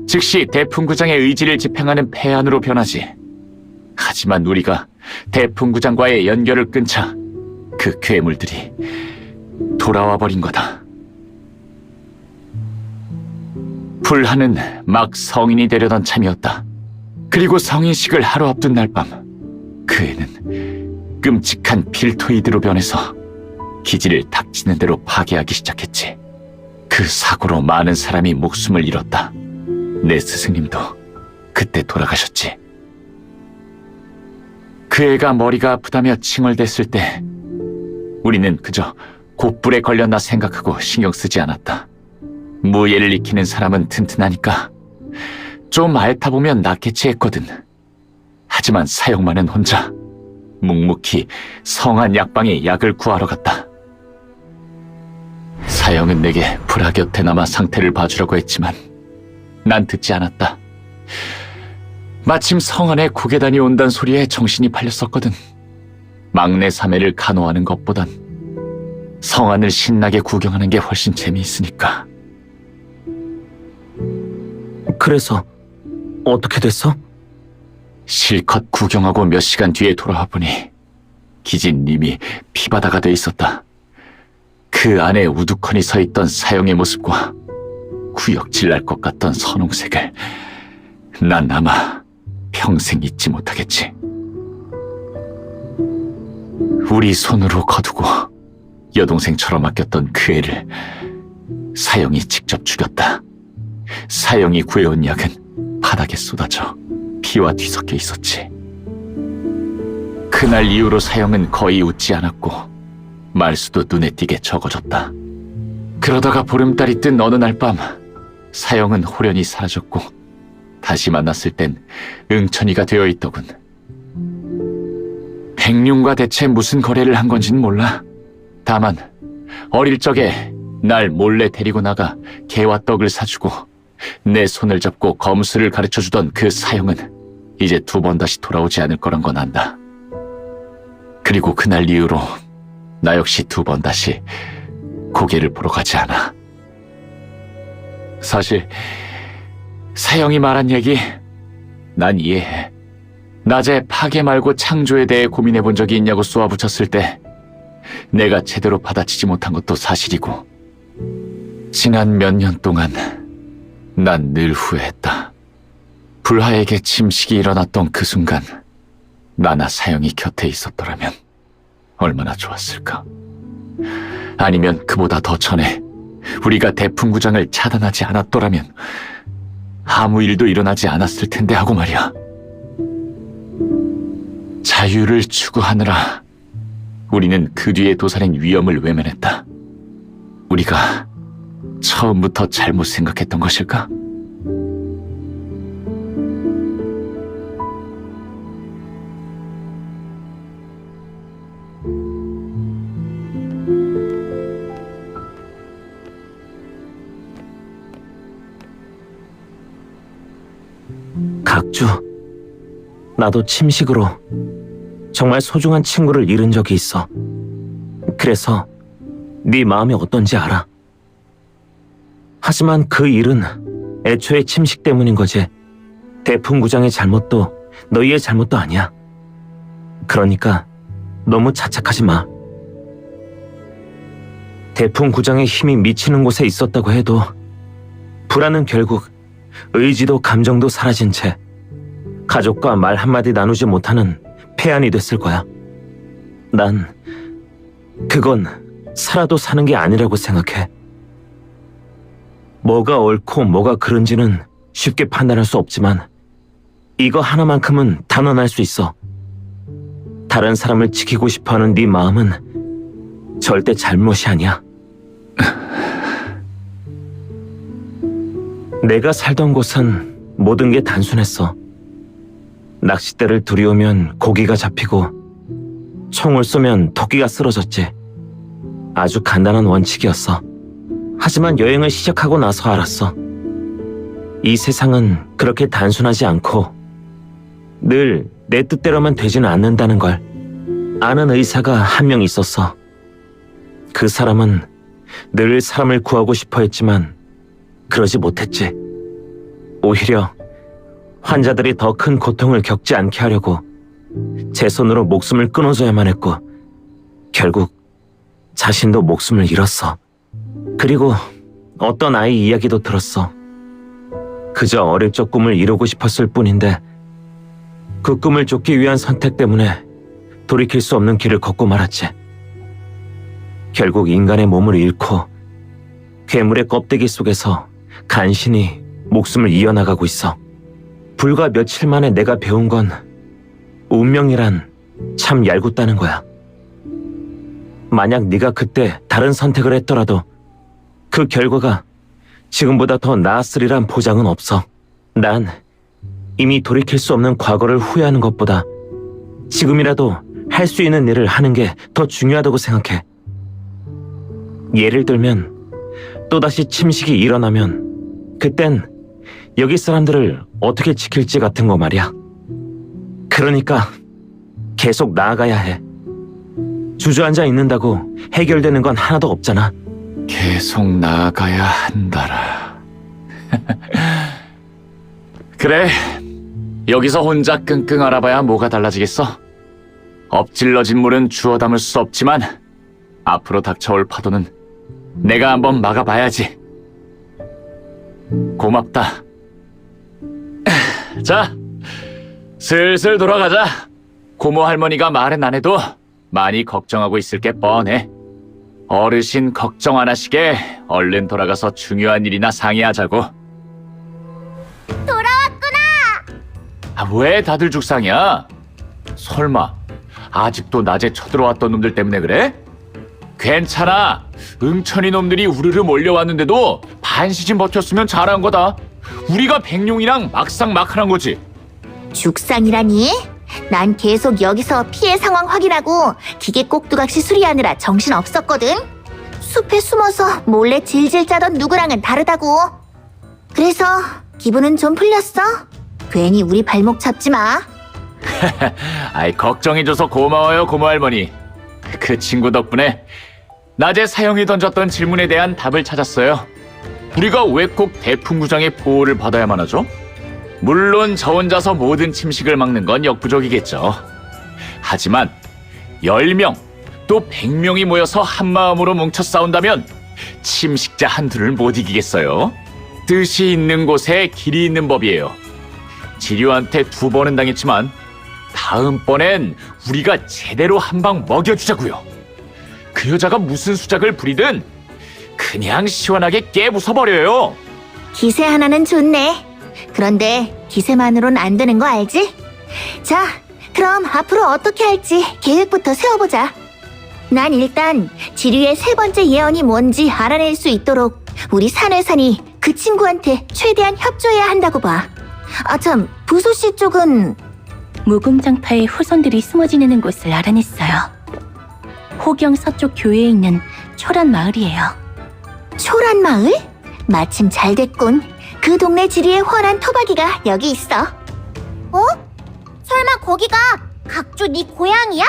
즉시 대풍구장의 의지를 집행하는 패안으로 변하지. 하지만 우리가 대풍구장과의 연결을 끊자 그 괴물들이 돌아와 버린 거다. 불하는 막 성인이 되려던 참이었다. 그리고 성인식을 하루 앞둔 날 밤, 그 애는 끔찍한 필토이드로 변해서 기지를 닥치는 대로 파괴하기 시작했지. 그 사고로 많은 사람이 목숨을 잃었다. 내 스승님도 그때 돌아가셨지. 그 애가 머리가 아프다며 칭얼댔을 때 우리는 그저 곧불에 걸렸나 생각하고 신경 쓰지 않았다. 무예를 익히는 사람은 튼튼하니까 좀 앓다 보면 낫겠지 했거든. 하지만 사형만은 혼자 묵묵히 성한 약방에 약을 구하러 갔다. 사형은 내게 불화 곁에 남아 상태를 봐주려고 했지만 난 듣지 않았다. 마침 성안에 구계단이 온단 소리에 정신이 팔렸었거든. 막내 사매를 간호하는 것보단 성안을 신나게 구경하는 게 훨씬 재미있으니까. 그래서 어떻게 됐어? 실컷 구경하고 몇 시간 뒤에 돌아와 보니 기진님이 피바다가 돼 있었다. 그 안에 우두커니 서 있던 사형의 모습과 구역질 날 것 같던 선홍색을 난 아마 평생 잊지 못하겠지. 우리 손으로 거두고 여동생처럼 아꼈던 그 애를 사형이 직접 죽였다. 사형이 구해온 약은 바닥에 쏟아져 피와 뒤섞여 있었지. 그날 이후로 사형은 거의 웃지 않았고 말수도 눈에 띄게 적어졌다. 그러다가 보름달이 뜬 어느 날 밤 사형은 호련히 사라졌고 다시 만났을 땐 응천이가 되어 있더군. 백룡과 대체 무슨 거래를 한 건진 몰라. 다만 어릴 적에 날 몰래 데리고 나가 개와 떡을 사주고 내 손을 잡고 검수를 가르쳐주던 그 사형은 이제 2번 다시 돌아오지 않을 거란 건 안다. 그리고 그날 이후로 나 역시 2번 다시 고개를 보러 가지 않아. 사실 사형이 말한 얘기 난 이해해. 낮에 파괴 말고 창조에 대해 고민해 본 적이 있냐고 쏘아붙였을 때 내가 제대로 받아치지 못한 것도 사실이고 지난 몇 년 동안 난 늘 후회했다. 불하에게 침식이 일어났던 그 순간 나나 사형이 곁에 있었더라면 얼마나 좋았을까. 아니면 그보다 더 전에 우리가 대풍구장을 차단하지 않았더라면 아무 일도 일어나지 않았을 텐데 하고 말이야. 자유를 추구하느라 우리는 그 뒤에 도사린 위험을 외면했다. 우리가 처음부터 잘못 생각했던 것일까? 각주, 나도 침식으로 정말 소중한 친구를 잃은 적이 있어. 그래서 네 마음이 어떤지 알아. 하지만 그 일은 애초에 침식 때문인 거지. 대풍구장의 잘못도 너희의 잘못도 아니야. 그러니까 너무 자책하지 마. 대풍구장의 힘이 미치는 곳에 있었다고 해도 불안은 결국 의지도 감정도 사라진 채 가족과 말 한마디 나누지 못하는 폐안이 됐을 거야. 난 그건 살아도 사는 게 아니라고 생각해. 뭐가 옳고 뭐가 그른지는 쉽게 판단할 수 없지만 이거 하나만큼은 단언할 수 있어. 다른 사람을 지키고 싶어하는 네 마음은 절대 잘못이 아니야. 내가 살던 곳은 모든 게 단순했어. 낚싯대를 들이오면 고기가 잡히고 총을 쏘면 토끼가 쓰러졌지. 아주 간단한 원칙이었어. 하지만 여행을 시작하고 나서 알았어. 이 세상은 그렇게 단순하지 않고 늘 내 뜻대로만 되지는 않는다는 걸 아는 의사가 한 명 있었어. 그 사람은 늘 사람을 구하고 싶어 했지만 그러지 못했지. 오히려 환자들이 더 큰 고통을 겪지 않게 하려고 제 손으로 목숨을 끊어줘야만 했고 결국 자신도 목숨을 잃었어. 그리고 어떤 아이 이야기도 들었어. 그저 어릴 적 꿈을 이루고 싶었을 뿐인데 그 꿈을 쫓기 위한 선택 때문에 돌이킬 수 없는 길을 걷고 말았지. 결국 인간의 몸을 잃고 괴물의 껍데기 속에서 간신히 목숨을 이어나가고 있어. 불과 며칠 만에 내가 배운 건 운명이란 참 얄궂다는 거야. 만약 네가 그때 다른 선택을 했더라도 그 결과가 지금보다 더 나았으리란 보장은 없어. 난 이미 돌이킬 수 없는 과거를 후회하는 것보다 지금이라도 할 수 있는 일을 하는 게 더 중요하다고 생각해. 예를 들면 또다시 침식이 일어나면 그땐 여기 사람들을 어떻게 지킬지 같은 거 말이야. 그러니까 계속 나아가야 해. 주저앉아 있는다고 해결되는 건 하나도 없잖아. 계속 나아가야 한다라. 그래, 여기서 혼자 끙끙 앓아봐야 뭐가 달라지겠어? 엎질러진 물은 주워 담을 수 없지만 앞으로 닥쳐올 파도는 내가 한번 막아봐야지. 고맙다. 자, 슬슬 돌아가자. 고모 할머니가 말은 안 해도 많이 걱정하고 있을 게 뻔해. 어르신 걱정 안 하시게 얼른 돌아가서 중요한 일이나 상의하자고. 아, 왜 다들 죽상이야? 설마 아직도 낮에 쳐들어왔던 놈들 때문에 그래? 괜찮아. 응천이 놈들이 우르르 몰려왔는데도 반 시즌 버텼으면 잘한 거다. 우리가 백룡이랑 막상막하란 거지. 죽상이라니? 난 계속 여기서 피해 상황 확인하고 기계 꼭두각시 수리하느라 정신 없었거든. 숲에 숨어서 몰래 질질 짜던 누구랑은 다르다고. 그래서 기분은 좀 풀렸어? 괜히 우리 발목 잡지 마. 아이, 걱정해줘서 고마워요, 고모 할머니. 그 친구 덕분에 낮에 사형이 던졌던 질문에 대한 답을 찾았어요. 우리가 왜 꼭 대풍구장의 보호를 받아야만 하죠? 물론 저 혼자서 모든 침식을 막는 건 역부족이겠죠. 하지만 10명, 또 100명이 모여서 한마음으로 뭉쳐 싸운다면 침식자 한둘을 못 이기겠어요. 뜻이 있는 곳에 길이 있는 법이에요. 지류한테 2번은 당했지만 다음번엔 우리가 제대로 한 방 먹여주자고요. 그 여자가 무슨 수작을 부리든 그냥 시원하게 깨부숴버려요. 기세 하나는 좋네. 그런데 기세만으론 안 되는 거 알지? 자, 그럼 앞으로 어떻게 할지 계획부터 세워보자. 난 일단 지류의 세 번째 예언이 뭔지 알아낼 수 있도록 우리 산회산이 그 친구한테 최대한 협조해야 한다고 봐. 아 참, 부소씨 쪽은 무궁장파의 후손들이 숨어 지내는 곳을 알아냈어요. 호경 서쪽 교회에 있는 초란 마을이에요. 초란 마을? 마침 잘 됐군. 그 동네 지리의 환한 토박이가 여기 있어. 어? 설마 거기가 각주 네 고향이야?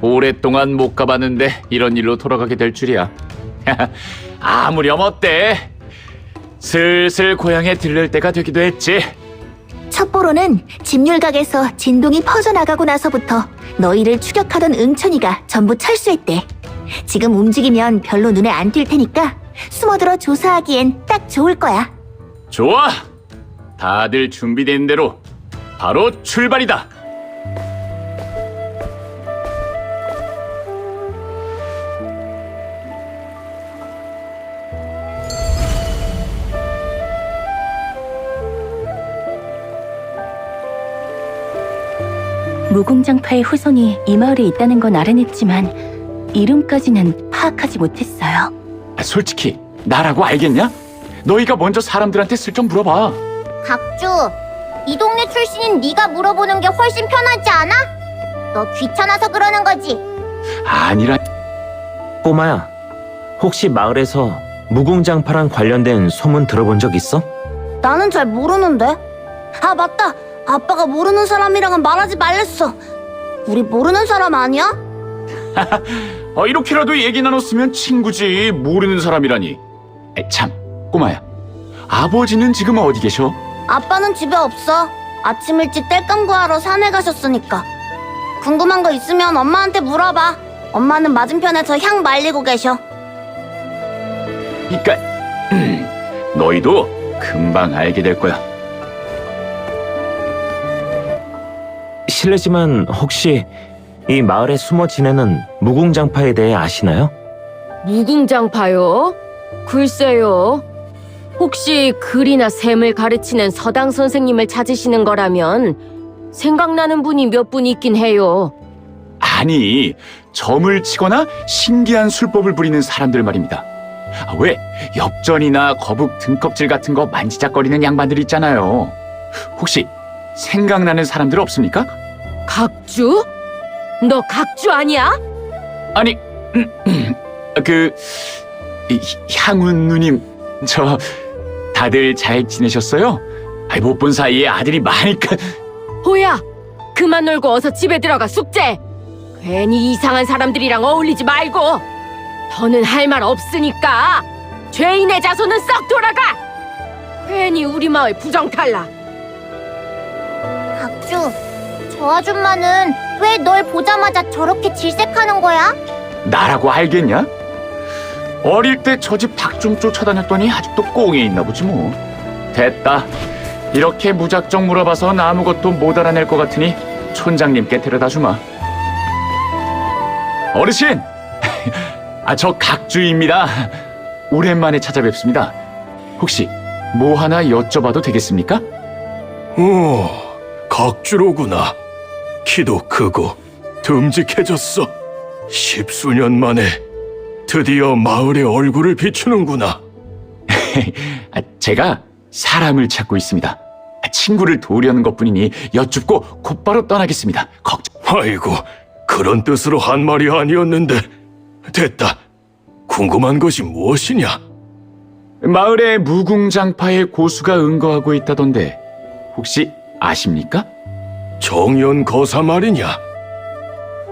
오랫동안 못 가봤는데 이런 일로 돌아가게 될 줄이야. 아무렴 어때? 슬슬 고향에 들를 때가 되기도 했지. 첩보로는 집률각에서 진동이 퍼져나가고 나서부터 너희를 추격하던 응천이가 전부 철수했대. 지금 움직이면 별로 눈에 안 띌 테니까 숨어들어 조사하기엔 딱 좋을 거야. 좋아. 다들 준비된 대로 바로 출발이다. 무궁장파의 후손이 이 마을에 있다는 건 알아냈지만 이름까지는 파악하지 못했어요. 솔직히 나라고 알겠냐? 너희가 먼저 사람들한테 슬쩍 물어봐. 각주, 이 동네 출신인 네가 물어보는 게 훨씬 편하지 않아? 너 귀찮아서 그러는 거지? 아니라 꼬마야, 혹시 마을에서 무궁장파랑 관련된 소문 들어본 적 있어? 나는 잘 모르는데. 아 맞다. 아빠가 모르는 사람이랑은 말하지 말랬어. 우리 모르는 사람 아니야? 이렇게라도 얘기 나눴으면 친구지. 모르는 사람이라니. 참, 꼬마야. 아버지는 지금 어디 계셔? 아빠는 집에 없어. 아침 일찍 땔감 구하러 산에 가셨으니까. 궁금한 거 있으면 엄마한테 물어봐. 엄마는 맞은편에 저 향 말리고 계셔. 그러니까 너희도 금방 알게 될 거야. 실례지만 혹시 이 마을에 숨어 지내는 무궁장파에 대해 아시나요? 무궁장파요? 글쎄요. 혹시 글이나 셈을 가르치는 서당 선생님을 찾으시는 거라면 생각나는 분이 몇 분 있긴 해요. 아니, 점을 치거나 신기한 술법을 부리는 사람들 말입니다. 왜 엽전이나 거북 등껍질 같은 거 만지작거리는 양반들 있잖아요. 혹시 생각나는 사람들 없습니까? 각주? 너 각주 아니야? 아니, 향운 누님, 저 다들 잘 지내셨어요? 못 본 사이에 아들이 많으니까. 호야, 그만 놀고 어서 집에 들어가 숙제. 괜히 이상한 사람들이랑 어울리지 말고. 더는 할 말 없으니까 죄인의 자손은 썩 돌아가. 괜히 우리 마을 부정탈락. 각주, 저 아줌마는 왜 널 보자마자 저렇게 질색하는 거야? 나라고 알겠냐? 어릴 때 저 집 닭 좀 쫓아다녔더니 아직도 꽁에 있나 보지 뭐. 됐다. 이렇게 무작정 물어봐선 아무것도 못 알아낼 것 같으니 촌장님께 데려다 주마. 어르신! 저 각주입니다. 오랜만에 찾아뵙습니다. 혹시 뭐 하나 여쭤봐도 되겠습니까? 오, 각주로구나. 키도 크고 듬직해졌어. 10수년 만에 드디어 마을의 얼굴을 비추는구나. 제가 사람을 찾고 있습니다. 친구를 도우려는 것뿐이니 여쭙고 곧바로 떠나겠습니다. 걱정. 아이고, 그런 뜻으로 한 말이 아니었는데. 됐다. 궁금한 것이 무엇이냐? 마을에 무궁장파의 고수가 응거하고 있다던데 혹시 아십니까? 정연 거사 말이냐?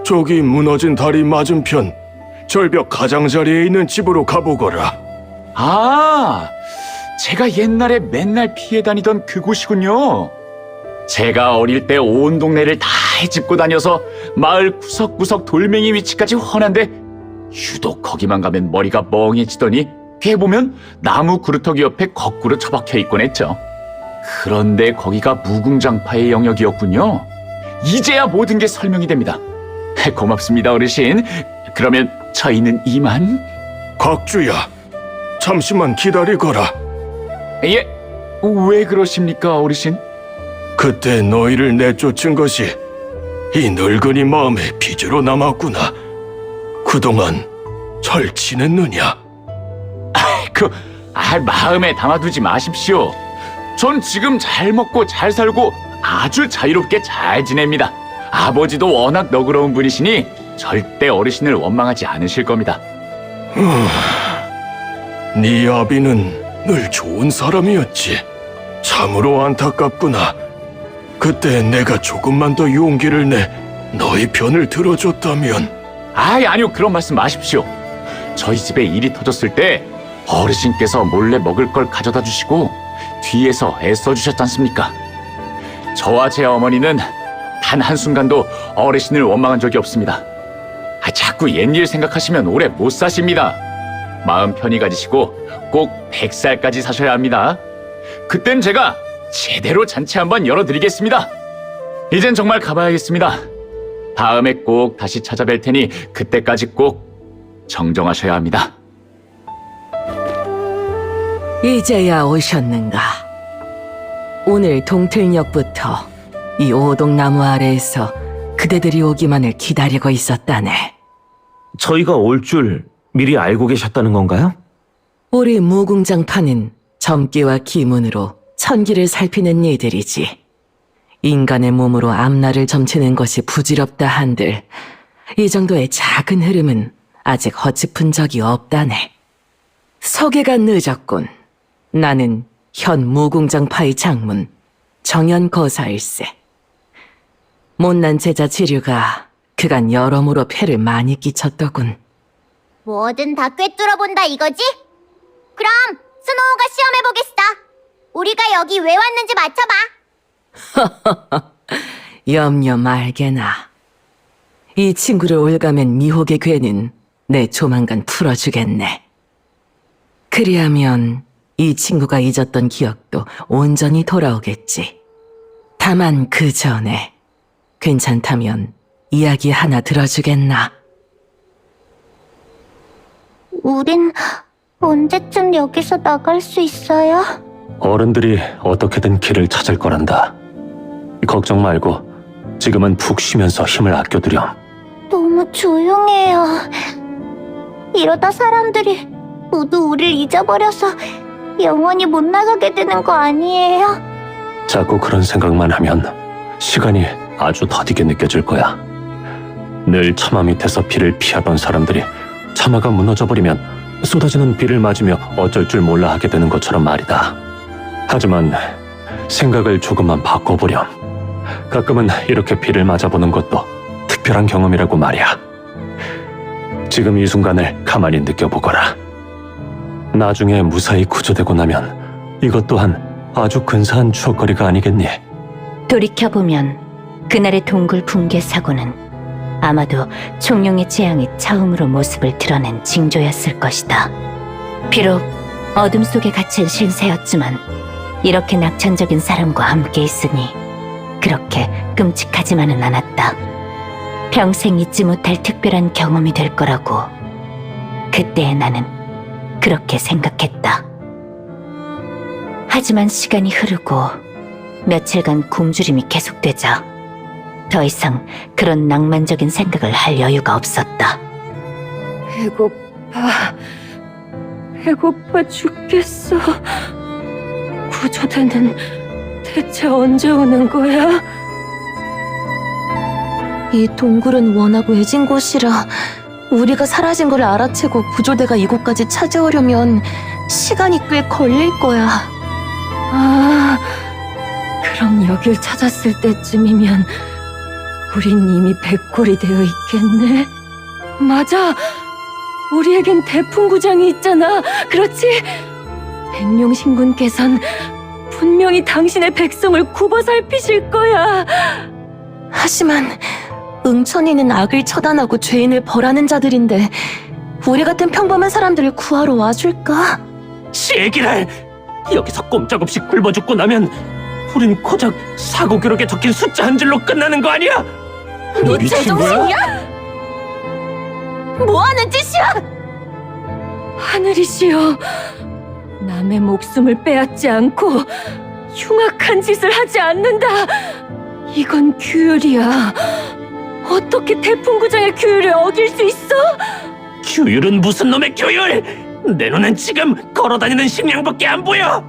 저기 무너진 다리 맞은편 절벽 가장자리에 있는 집으로 가보거라. 아, 제가 옛날에 맨날 피해 다니던 그곳이군요. 제가 어릴 때 온 동네를 다 헤집고 다녀서 마을 구석구석 돌멩이 위치까지 훤한데 유독 거기만 가면 머리가 멍해지더니 뒤에 보면 나무 그루터기 옆에 거꾸로 처박혀 있곤 했죠. 그런데 거기가 무궁장파의 영역이었군요. 이제야 모든 게 설명이 됩니다. 고맙습니다, 어르신. 그러면 저희는 이만. 각주야, 잠시만 기다리거라. 예, 왜 그러십니까, 어르신? 그때 너희를 내쫓은 것이 이 늙은이 마음의 빚으로 남았구나. 그동안 잘 지냈느냐? 마음에 담아두지 마십시오. 전 지금 잘 먹고 잘 살고 아주 자유롭게 잘 지냅니다. 아버지도 워낙 너그러운 분이시니 절대 어르신을 원망하지 않으실 겁니다. 네 아비는 늘 좋은 사람이었지. 참으로 안타깝구나. 그때 내가 조금만 더 용기를 내 너희 편을 들어줬다면. 아니요, 그런 말씀 마십시오. 저희 집에 일이 터졌을 때 어르신께서 몰래 먹을 걸 가져다 주시고 뒤에서 애써주셨지 않습니까? 저와 제 어머니는 단 한순간도 어르신을 원망한 적이 없습니다. 자꾸 옛일 생각하시면 오래 못 사십니다. 마음 편히 가지시고 꼭 100살까지 사셔야 합니다. 그땐 제가 제대로 잔치 한번 열어드리겠습니다. 이젠 정말 가봐야겠습니다. 다음에 꼭 다시 찾아뵐 테니 그때까지 꼭 정정하셔야 합니다. 이제야 오셨는가? 오늘 동틀역부터 이 오동나무 아래에서 그대들이 오기만을 기다리고 있었다네. 저희가 올 줄 미리 알고 계셨다는 건가요? 우리 무궁장파는 점괘와 기문으로 천기를 살피는 이들이지. 인간의 몸으로 앞날을 점치는 것이 부질없다 한들 이 정도의 작은 흐름은 아직 허짚은 적이 없다네. 소개가 늦었군. 나는 현 무궁장파의 장문 정연거사일세. 못난 제자 지류가 그간 여러모로 폐를 많이 끼쳤더군. 뭐든 다 꿰뚫어본다 이거지? 그럼 스노우가 시험해보겠어. 우리가 여기 왜 왔는지 맞춰봐. 염려 말게나. 이 친구를 올가맨 미혹의 괴는 내 조만간 풀어주겠네. 그리하면 이 친구가 잊었던 기억도 온전히 돌아오겠지. 다만 그 전에 괜찮다면 이야기 하나 들어주겠나? 우린 언제쯤 여기서 나갈 수 있어요? 어른들이 어떻게든 길을 찾을 거란다. 걱정 말고 지금은 푹 쉬면서 힘을 아껴두렴. 너무 조용해요. 이러다 사람들이 모두 우릴 잊어버려서 영원히 못 나가게 되는 거 아니에요? 자꾸 그런 생각만 하면 시간이 아주 더디게 느껴질 거야. 늘 처마 밑에서 비를 피하던 사람들이 처마가 무너져버리면 쏟아지는 비를 맞으며 어쩔 줄 몰라 하게 되는 것처럼 말이다. 하지만 생각을 조금만 바꿔보렴. 가끔은 이렇게 비를 맞아보는 것도 특별한 경험이라고 말이야. 지금 이 순간을 가만히 느껴보거라. 나중에 무사히 구조되고 나면 이것 또한 아주 근사한 추억거리가 아니겠니? 돌이켜보면 그날의 동굴 붕괴 사고는 아마도 총룡의 재앙이 처음으로 모습을 드러낸 징조였을 것이다. 비록 어둠 속에 갇힌 신세였지만 이렇게 낙천적인 사람과 함께 있으니 그렇게 끔찍하지만은 않았다. 평생 잊지 못할 특별한 경험이 될 거라고 그때의 나는 그렇게 생각했다. 하지만 시간이 흐르고 며칠간 굶주림이 계속되자 더 이상 그런 낭만적인 생각을 할 여유가 없었다. 배고파 죽겠어. 구조대는 대체 언제 오는 거야? 이 동굴은 워낙 외진 곳이라 우리가 사라진 걸 알아채고 구조대가 이곳까지 찾아오려면 시간이 꽤 걸릴 거야. 그럼 여길 찾았을 때쯤이면 우린 이미 백골이 되어 있겠네. 맞아, 우리에겐 대풍구장이 있잖아. 그렇지? 백룡신군께선 분명히 당신의 백성을 굽어 살피실 거야. 하지만 응천이는 악을 처단하고 죄인을 벌하는 자들인데 우리 같은 평범한 사람들을 구하러 와줄까? 시기를 여기서 꼼짝없이 굶어 죽고 나면 우린 고작 사고 기록에 적힌 숫자 한 줄로 끝나는 거 아니야? 너 제정신이야? 뭐하는 짓이야? 하늘이시여, 남의 목숨을 빼앗지 않고 흉악한 짓을 하지 않는다. 이건 규율이야. 어떻게 태풍구장의 규율을 어길 수 있어? 규율은 무슨 놈의 규율? 내 눈엔 지금 걸어다니는 식량밖에 안 보여.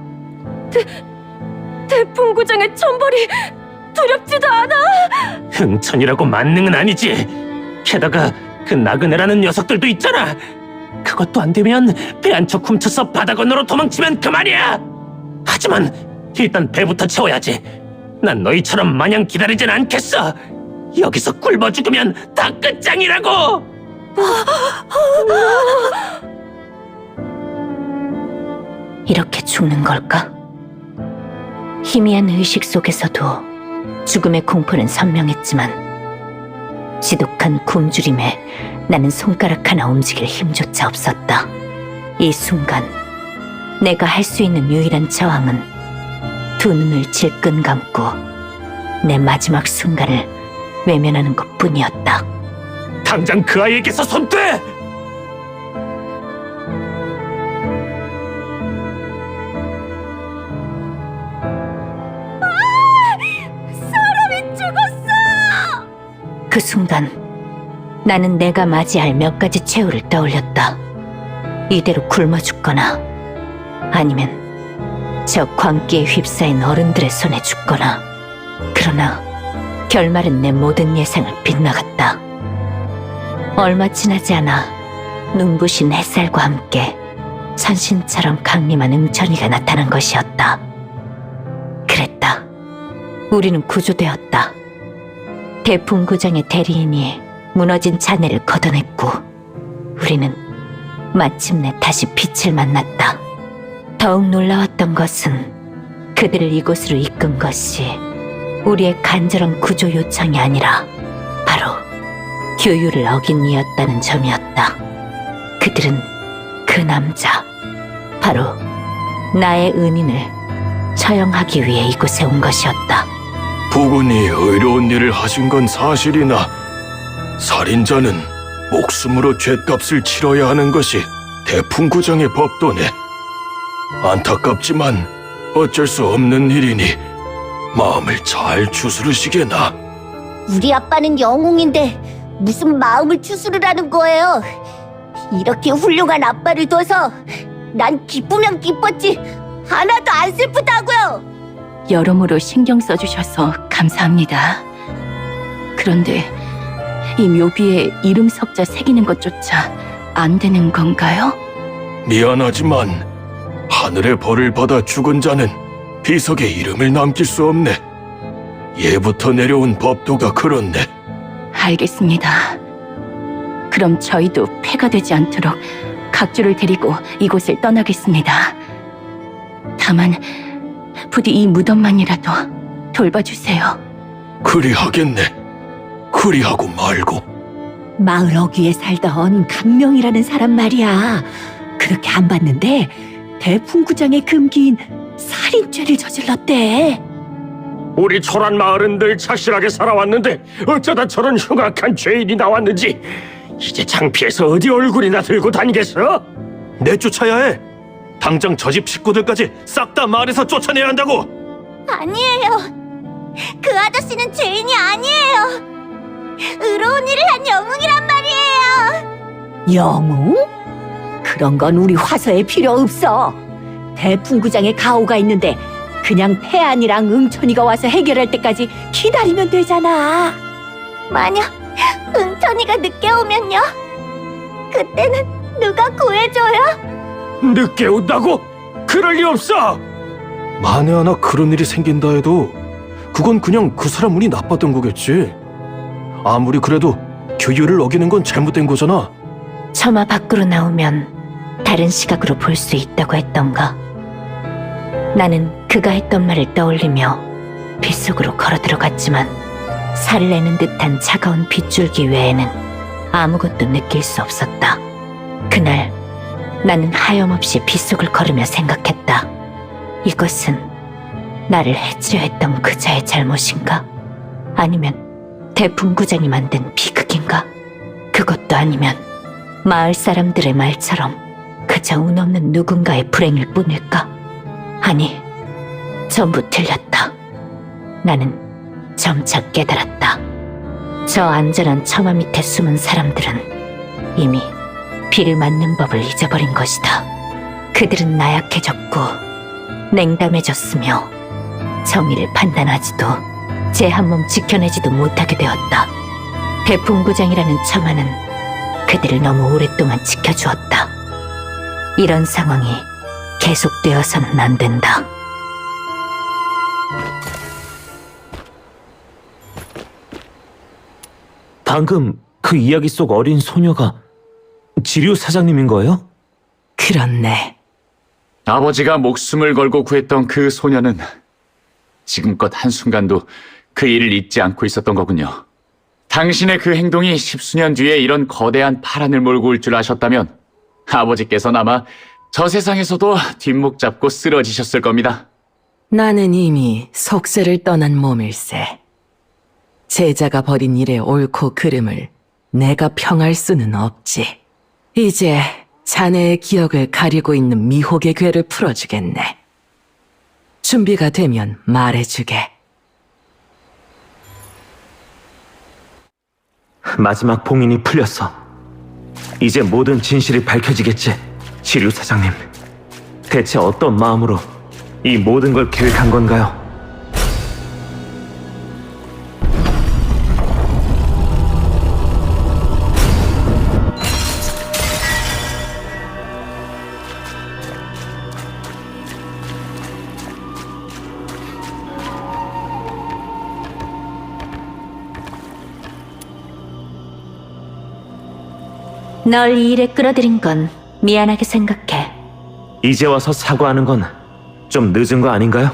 태풍구장의 천벌이 두렵지도 않아. 흥천이라고 만능은 아니지. 게다가 그 나그네라는 녀석들도 있잖아. 그것도 안 되면 배 한 척 훔쳐서 바다 건너로 도망치면 그만이야. 하지만 일단 배부터 채워야지. 난 너희처럼 마냥 기다리진 않겠어. 여기서 굶어 죽으면 다 끝장이라고. 이렇게 죽는 걸까? 희미한 의식 속에서도 죽음의 공포는 선명했지만 지독한 굶주림에 나는 손가락 하나 움직일 힘조차 없었다. 이 순간 내가 할 수 있는 유일한 저항은 두 눈을 질끈 감고 내 마지막 순간을 외면하는 것뿐이었다. 당장 그 아이에게서 손 떼! 그 순간 나는 내가 맞이할 몇 가지 최후를 떠올렸다. 이대로 굶어 죽거나 아니면 저 광기에 휩싸인 어른들의 손에 죽거나. 그러나 결말은 내 모든 예상을 빗나갔다. 얼마 지나지 않아 눈부신 햇살과 함께 산신처럼 강림한 응천이가 나타난 것이었다. 그랬다. 우리는 구조되었다. 태풍구장의 대리인이 무너진 잔해를 걷어냈고 우리는 마침내 다시 빛을 만났다. 더욱 놀라웠던 것은 그들을 이곳으로 이끈 것이 우리의 간절한 구조 요청이 아니라 바로 규율을 어긴 이였다는 점이었다. 그들은 그 남자, 바로 나의 은인을 처형하기 위해 이곳에 온 것이었다. 부군이 의로운 일을 하신 건 사실이나 살인자는 목숨으로 죗값을 치러야 하는 것이 태풍구장의 법도네. 안타깝지만 어쩔 수 없는 일이니 마음을 잘 추스르시게나. 우리 아빠는 영웅인데 무슨 마음을 추스르라는 거예요. 이렇게 훌륭한 아빠를 둬서 난 기쁘면 기뻤지 하나도 안 슬프다고요. 여러모로 신경 써주셔서 감사합니다. 그런데 이 묘비에 이름 석자 새기는 것조차 안 되는 건가요? 미안하지만 하늘의 벌을 받아 죽은 자는 비석에 이름을 남길 수 없네. 예부터 내려온 법도가 그렇네. 알겠습니다. 그럼 저희도 폐가 되지 않도록 각주를 데리고 이곳을 떠나겠습니다. 다만 부디 이 무덤만이라도 돌봐주세요. 그리하겠네. 그리하고 말고. 마을 어귀에 살던 강명이라는 사람 말이야. 그렇게 안 봤는데 대풍구장의 금기인 살인죄를 저질렀대. 우리 초란 마을은 늘 착실하게 살아왔는데 어쩌다 저런 흉악한 죄인이 나왔는지 이제 창피해서 어디 얼굴이나 들고 다니겠어? 내쫓아야 해. 당장 저 집 식구들까지 싹 다 마을에서 쫓아내야 한다고. 아니에요. 그 아저씨는 죄인이 아니에요. 의로운 일을 한 영웅이란 말이에요. 영웅? 그런 건 우리 화서에 필요 없어. 대풍구장에 가오가 있는데 그냥 태안이랑 응천이가 와서 해결할 때까지 기다리면 되잖아. 만약 응천이가 늦게 오면요? 그때는 누가 구해줘요? 늦게 온다고? 그럴 리 없어. 만에 하나 그런 일이 생긴다 해도 그건 그냥 그 사람 운이 나빴던 거겠지. 아무리 그래도 규율을 어기는 건 잘못된 거잖아. 처마 밖으로 나오면 다른 시각으로 볼 수 있다고 했던가. 나는 그가 했던 말을 떠올리며 빗속으로 걸어 들어갔지만 살을 내는 듯한 차가운 빗줄기 외에는 아무것도 느낄 수 없었다. 그날 나는 하염없이 빗속을 걸으며 생각했다. 이것은 나를 해치려 했던 그자의 잘못인가? 아니면 대풍구장이 만든 비극인가? 그것도 아니면 마을 사람들의 말처럼 그저 운 없는 누군가의 불행일 뿐일까? 아니, 전부 틀렸다. 나는 점차 깨달았다. 저 안전한 처마 밑에 숨은 사람들은 이미 비를 맞는 법을 잊어버린 것이다. 그들은 나약해졌고 냉담해졌으며 정의를 판단하지도 제 한 몸 지켜내지도 못하게 되었다. 대풍구장이라는 처마는 그들을 너무 오랫동안 지켜주었다. 이런 상황이 계속되어서는 안 된다. 방금 그 이야기 속 어린 소녀가 지류 사장님인 거예요? 그렇네. 아버지가 목숨을 걸고 구했던 그 소녀는 지금껏 한순간도 그 일을 잊지 않고 있었던 거군요. 당신의 그 행동이 10수년 뒤에 이런 거대한 파란을 몰고 올 줄 아셨다면 아버지께서는 아마 저 세상에서도 뒷목 잡고 쓰러지셨을 겁니다. 나는 이미 속세를 떠난 몸일세. 제자가 벌인 일의 옳고 그름을 내가 평할 수는 없지. 이제 자네의 기억을 가리고 있는 미혹의 괴를 풀어주겠네. 준비가 되면 말해주게. 마지막 봉인이 풀렸어. 이제 모든 진실이 밝혀지겠지. 지류 사장님, 대체 어떤 마음으로 이 모든 걸 계획한 건가요? 널 이 일에 끌어들인 건 미안하게 생각해. 이제 와서 사과하는 건 좀 늦은 거 아닌가요?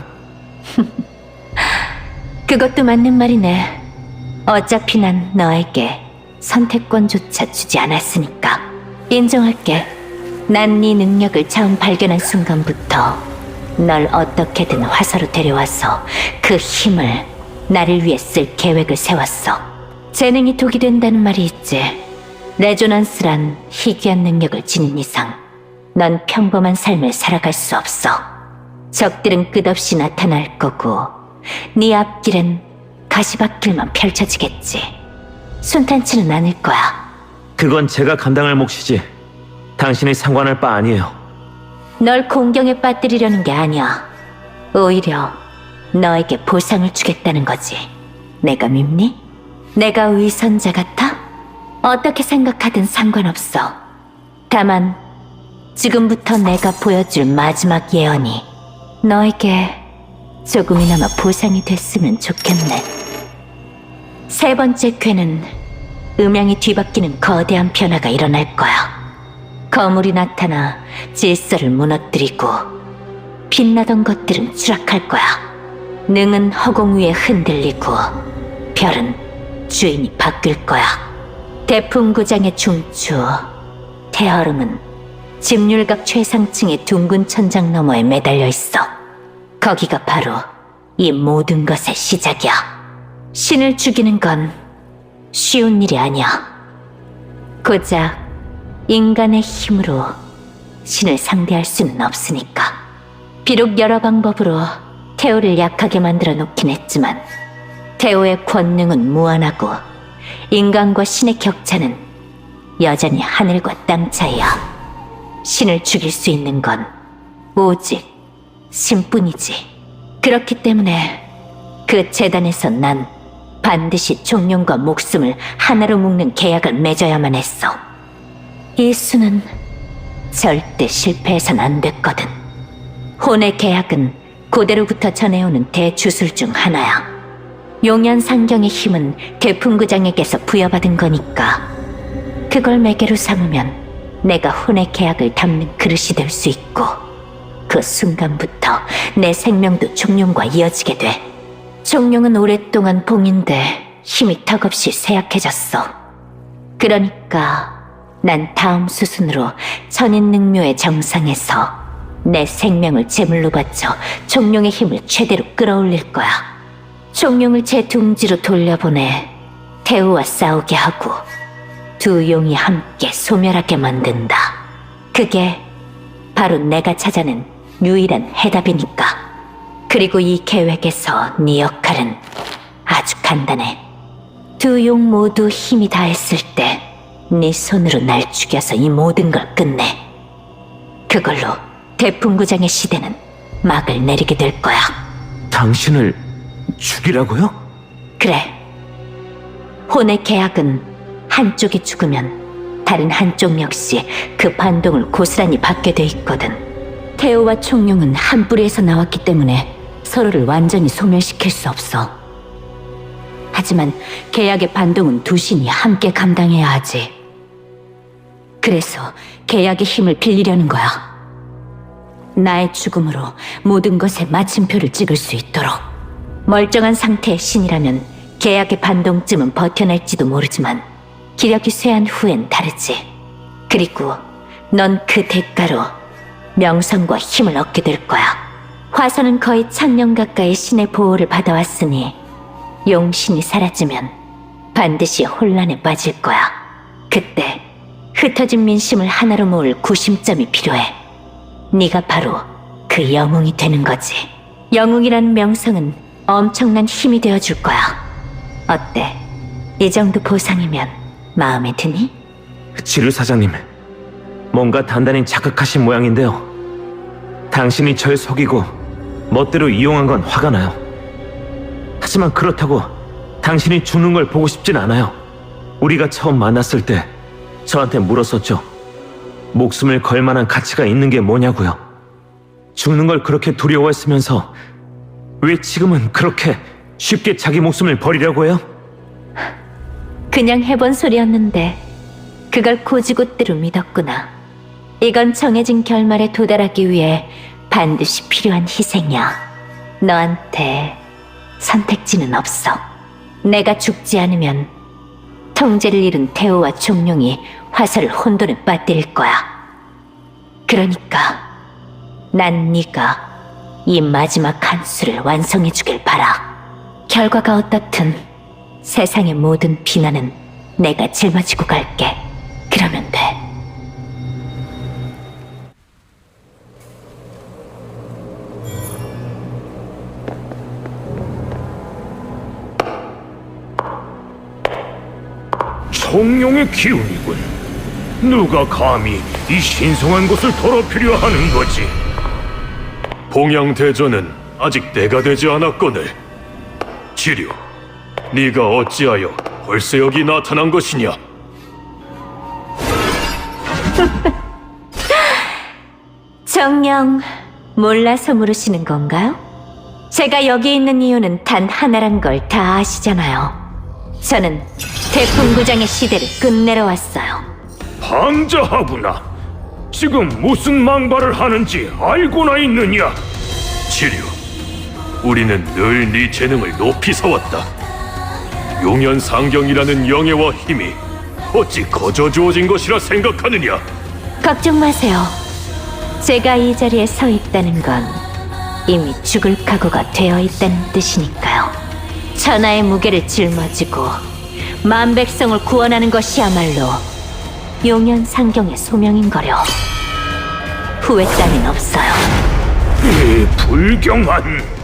그것도 맞는 말이네. 어차피 난 너에게 선택권조차 주지 않았으니까. 인정할게. 난 네 능력을 처음 발견한 순간부터 널 어떻게든 화사로 데려와서 그 힘을 나를 위해 쓸 계획을 세웠어. 재능이 독이 된다는 말이 있지. 레조넌스란 희귀한 능력을 지닌 이상 넌 평범한 삶을 살아갈 수 없어. 적들은 끝없이 나타날 거고 네 앞길엔 가시밭길만 펼쳐지겠지. 순탄치는 않을 거야. 그건 제가 감당할 몫이지 당신이 상관할 바 아니에요. 널 공경에 빠뜨리려는 게 아니야. 오히려 너에게 보상을 주겠다는 거지. 내가 밉니? 내가 위선자 같아? 어떻게 생각하든 상관없어. 다만 지금부터 내가 보여줄 마지막 예언이 너에게 조금이나마 보상이 됐으면 좋겠네. 세 번째 쾌는 음양이 뒤바뀌는 거대한 변화가 일어날 거야. 거물이 나타나 질서를 무너뜨리고 빛나던 것들은 추락할 거야. 능은 허공 위에 흔들리고 별은 주인이 바뀔 거야. 대풍구장의 중추 태얼음은 집률각 최상층의 둥근 천장 너머에 매달려 있어. 거기가 바로 이 모든 것의 시작이야. 신을 죽이는 건 쉬운 일이 아니야. 고작 인간의 힘으로 신을 상대할 수는 없으니까. 비록 여러 방법으로 태오를 약하게 만들어 놓긴 했지만 태오의 권능은 무한하고 인간과 신의 격차는 여전히 하늘과 땅 차이야. 신을 죽일 수 있는 건 오직 신뿐이지. 그렇기 때문에 그 재단에서 난 반드시 종룡과 목숨을 하나로 묶는 계약을 맺어야만 했어. 이 수는 절대 실패해선 안 됐거든. 혼의 계약은 고대로부터 전해오는 대주술 중 하나야. 용연상경의 힘은 대풍구장에게서 부여받은 거니까 그걸 매개로 삼으면 내가 혼의 계약을 담는 그릇이 될 수 있고 그 순간부터 내 생명도 종룡과 이어지게 돼. 종룡은 오랫동안 봉인돼 힘이 턱없이 쇠약해졌어. 그러니까 난 다음 수순으로 천인능묘의 정상에서 내 생명을 제물로 바쳐 종룡의 힘을 최대로 끌어올릴 거야. 종룡을 제 둥지로 돌려보내 태우와 싸우게 하고 두 용이 함께 소멸하게 만든다. 그게 바로 내가 찾아낸 유일한 해답이니까. 그리고 이 계획에서 네 역할은 아주 간단해. 두 용 모두 힘이 다했을 때 네 손으로 날 죽여서 이 모든 걸 끝내. 그걸로 대풍구장의 시대는 막을 내리게 될 거야. 당신을 죽이라고요? 그래. 혼의 계약은 한쪽이 죽으면 다른 한쪽 역시 그 반동을 고스란히 받게 돼 있거든. 태호와 총룡은 한 뿌리에서 나왔기 때문에 서로를 완전히 소멸시킬 수 없어. 하지만 계약의 반동은 두 신이 함께 감당해야 하지. 그래서 계약의 힘을 빌리려는 거야. 나의 죽음으로 모든 것에 마침표를 찍을 수 있도록. 멀쩡한 상태의 신이라면 계약의 반동쯤은 버텨낼지도 모르지만 기력이 쇠한 후엔 다르지. 그리고 넌 그 대가로 명성과 힘을 얻게 될 거야. 화선은 거의 1000년 가까이 신의 보호를 받아왔으니 용신이 사라지면 반드시 혼란에 빠질 거야. 그때 흩어진 민심을 하나로 모을 구심점이 필요해. 네가 바로 그 영웅이 되는 거지. 영웅이라는 명성은 엄청난 힘이 되어줄 거야. 어때? 이 정도 보상이면 마음에 드니? 지루 사장님, 뭔가 단단히 자극하신 모양인데요. 당신이 절 속이고 멋대로 이용한 건 화가 나요. 하지만 그렇다고 당신이 죽는 걸 보고 싶진 않아요. 우리가 처음 만났을 때 저한테 물었었죠. 목숨을 걸 만한 가치가 있는 게 뭐냐고요. 죽는 걸 그렇게 두려워했으면서 왜 지금은 그렇게 쉽게 자기 목숨을 버리려고 해요? 그냥 해본 소리였는데 그걸 고지고대로 믿었구나. 이건 정해진 결말에 도달하기 위해 반드시 필요한 희생이야. 너한테 선택지는 없어. 내가 죽지 않으면 통제를 잃은 태호와 총룡이 화살을 혼돈에 빠뜨릴 거야. 그러니까 난 네가 이 마지막 한 수를 완성해 주길 바라. 결과가 어떻든 세상의 모든 비난은 내가 짊어지고 갈게. 그러면 돼. 청룡의 기운이군. 누가 감히 이 신성한 곳을 더럽히려 하는 거지? 봉양대전은 아직 때가 되지 않았거늘. 지류, 네가 어찌하여 벌써 여기 나타난 것이냐? 정녕 몰라서 물으시는 건가요? 제가 여기 있는 이유는 단 하나란 걸 다 아시잖아요. 저는 태풍구장의 시대를 끝내러 왔어요. 방자하구나. 지금 무슨 망발을 하는지 알고나 있느냐? 지류, 우리는 늘 네 재능을 높이 세웠다. 용연상경이라는 영예와 힘이 어찌 거저 주어진 것이라 생각하느냐? 걱정 마세요. 제가 이 자리에 서 있다는 건 이미 죽을 각오가 되어 있다는 뜻이니까요. 천하의 무게를 짊어지고 만백성을 구원하는 것이야말로 용연상경의 소명인거려. 후회 따윈 없어요. 이 불경한...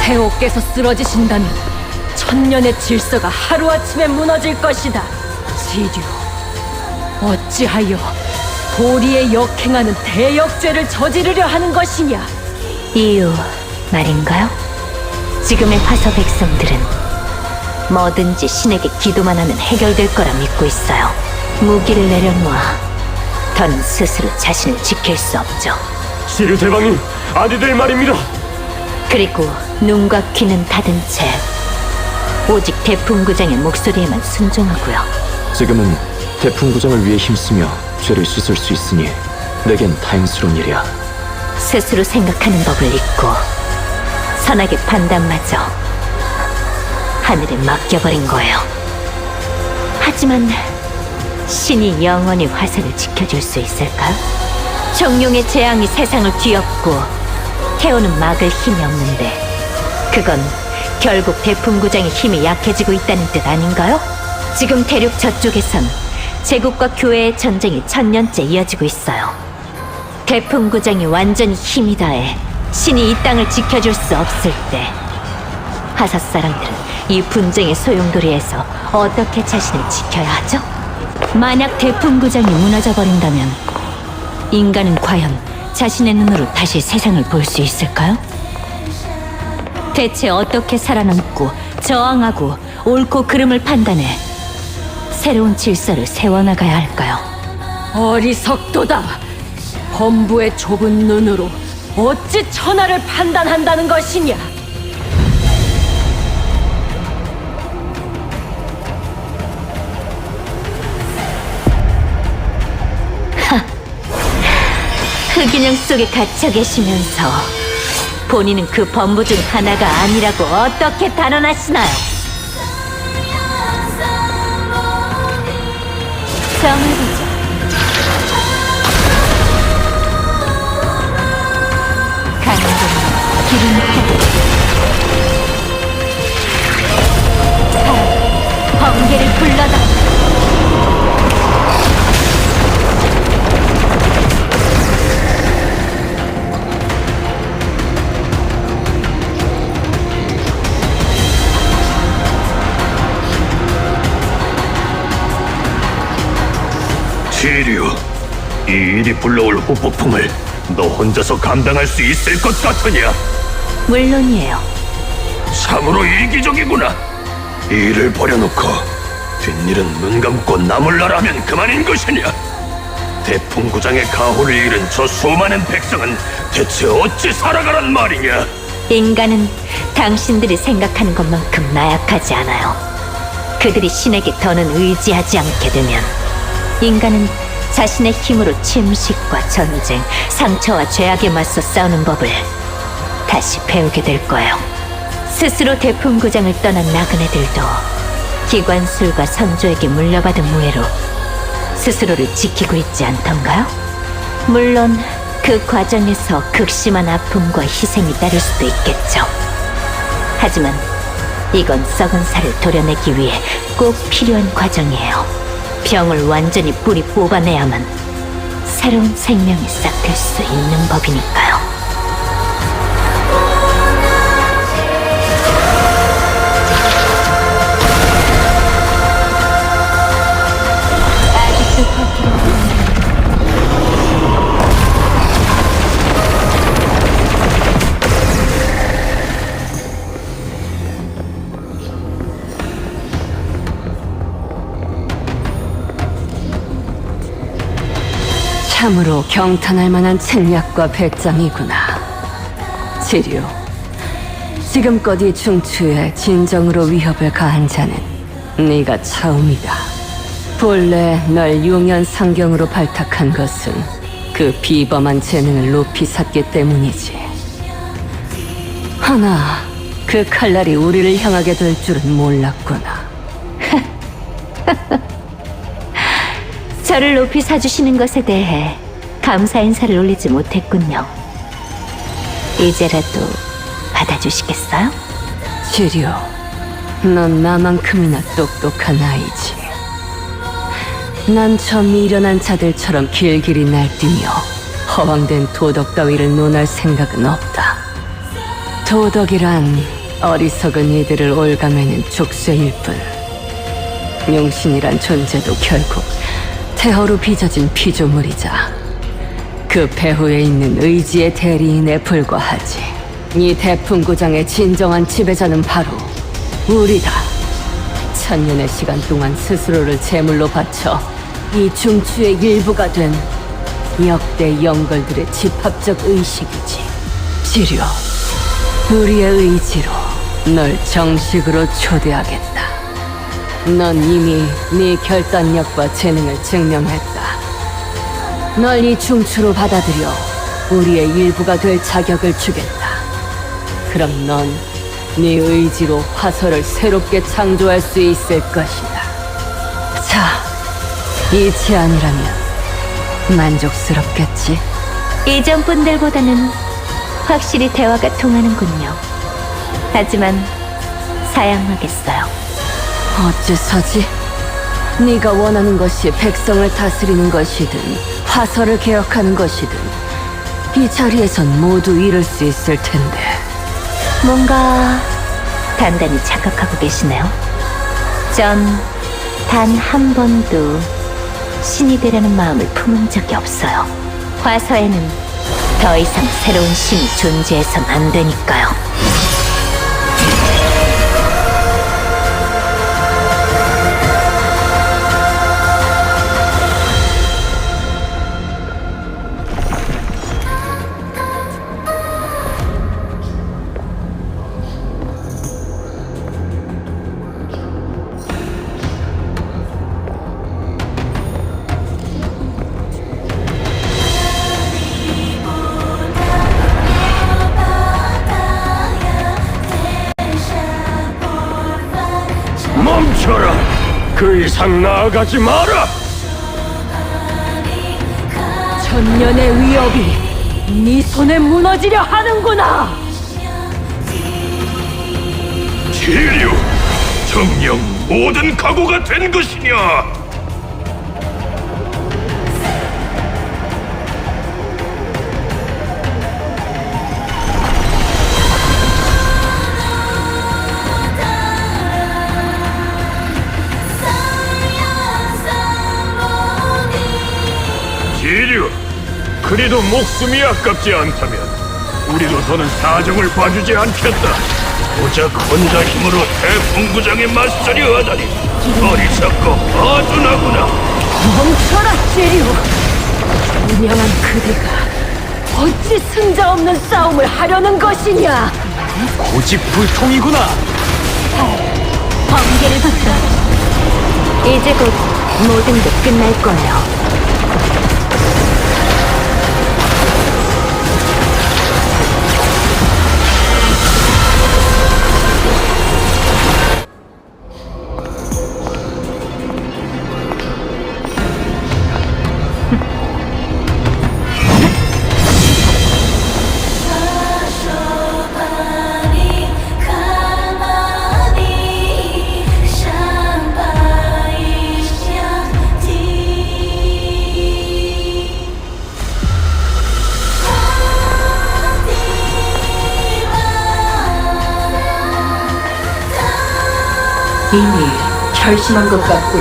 태호께서 쓰러지신다면 천년의 질서가 하루아침에 무너질 것이다. 지류, 어찌하여 도리에 역행하는 대역죄를 저지르려 하는 것이냐? 이유 말인가요? 지금의 화서 백성들은 뭐든지 신에게 기도만 하면 해결될 거라 믿고 있어요. 무기를 내려놓아 더는 스스로 자신을 지킬 수 없죠. 시류 대왕님, 아니될 말입니다. 그리고 눈과 귀는 닫은 채 오직 대풍구장의 목소리에만 순종하고요. 지금은 대풍구장을 위해 힘쓰며 죄를 씻을 수 있으니 내겐 다행스러운 일이야. 스스로 생각하는 법을 잊고 선악의 판단마저 하늘에 맡겨버린 거예요. 하지만 신이 영원히 화살을 지켜줄 수 있을까요? 정룡의 재앙이 세상을 뒤엎고 태우는 막을 힘이 없는데 그건 결국 대풍구장의 힘이 약해지고 있다는 뜻 아닌가요? 지금 대륙 저쪽에선 제국과 교회의 전쟁이 1000년째 이어지고 있어요. 대풍구장이 완전히 힘이 다해 신이 이 땅을 지켜줄 수 없을 때 하사 사람들은 이 분쟁의 소용돌이에서 어떻게 자신을 지켜야 하죠? 만약 대풍구장이 무너져버린다면 인간은 과연 자신의 눈으로 다시 세상을 볼 수 있을까요? 대체 어떻게 살아남고 저항하고 옳고 그름을 판단해 새로운 질서를 세워나가야 할까요? 어리석도다. 범부의 좁은 눈으로 어찌 천하를 판단한다는 것이냐? 흑인형 속에 갇혀 계시면서 본인은 그 범부 중 하나가 아니라고 어떻게 단언하시나요? 정을 보자. 가는 곳은 길은 타고 번개를 불러다. 시류, 이 일이 불러올 후폭풍을 너 혼자서 감당할 수 있을 것 같으냐? 물론이에요. 참으로 이기적이구나. 이 일을 버려놓고 뒷일은 눈 감고 나몰라라면 그만인 것이냐? 대풍구장의 가호를 잃은 저 수많은 백성은 대체 어찌 살아가란 말이냐? 인간은 당신들이 생각하는 것만큼 나약하지 않아요. 그들이 신에게 더는 의지하지 않게 되면 인간은 자신의 힘으로 침식과 전쟁, 상처와 죄악에 맞서 싸우는 법을 다시 배우게 될 거예요. 스스로 대풍구장을 떠난 나그네들도 기관술과 선조에게 물려받은 무예로 스스로를 지키고 있지 않던가요? 물론 그 과정에서 극심한 아픔과 희생이 따를 수도 있겠죠. 하지만 이건 썩은 살을 도려내기 위해 꼭 필요한 과정이에요. 병을 완전히 뿌리 뽑아내야만 새로운 생명이 싹틀 수 있는 법이니까요. 참으로 경탄할 만한 책략과 배짱이구나. 지류, 지금껏 이 중추에 진정으로 위협을 가한 자는 네가 처음이다. 본래 널 용연상경으로 발탁한 것은 그 비범한 재능을 높이 샀기 때문이지. 하나, 그 칼날이 우리를 향하게 될 줄은 몰랐구나. 저를 높이 사주시는 것에 대해 감사 인사를 올리지 못했군요. 이제라도 받아주시겠어요? 지류, 넌 나만큼이나 똑똑한 아이지. 난 저 미련한 자들처럼 길길이 날뛰며 허황된 도덕 따위를 논할 생각은 없다. 도덕이란 어리석은 이들을 올가매는 족쇄일 뿐. 용신이란 존재도 결국 태허로 빚어진 피조물이자 그 배후에 있는 의지의 대리인에 불과하지. 이 대풍구장의 진정한 지배자는 바로 우리다. 1000년의 시간 동안 스스로를 제물로 바쳐 이 중추의 일부가 된 역대 영걸들의 집합적 의식이지. 지려, 우리의 의지로 널 정식으로 초대하겠다. 넌 이미 네 결단력과 재능을 증명했다. 널 이 중추로 받아들여 우리의 일부가 될 자격을 주겠다. 그럼 넌 네 의지로 화서를 새롭게 창조할 수 있을 것이다. 자, 이 제안이라면 만족스럽겠지? 이전 분들보다는 확실히 대화가 통하는군요. 하지만 사양하겠어요. 어째서지? 네가 원하는 것이 백성을 다스리는 것이든 화서를 개혁하는 것이든 이 자리에선 모두 이룰 수 있을 텐데. 뭔가 단단히 착각하고 계시네요. 전 단 한 번도 신이 되려는 마음을 품은 적이 없어요. 화서에는 더 이상 새로운 신이 존재해선 안 되니까요. 멈춰라! 그 이상 나아가지 마라! 천년의 위협이 네 손에 무너지려 하는구나. 지류! 정녕 모든 각오가 된 것이냐? 지류! 그리도 목숨이 아깝지 않다면 우리도 더는 사정을 봐주지 않겠다. 고작 혼자 힘으로 대풍구장에 맞서려 하다니 어리석고 아둔하구나. 멈춰라, 제리오. 운영한 그대가 어찌 승자 없는 싸움을 하려는 것이냐? 고집불통이구나. 번개를 받다. 이제 곧 모든 게 끝날 거예요. 이미 결심한 것 같군.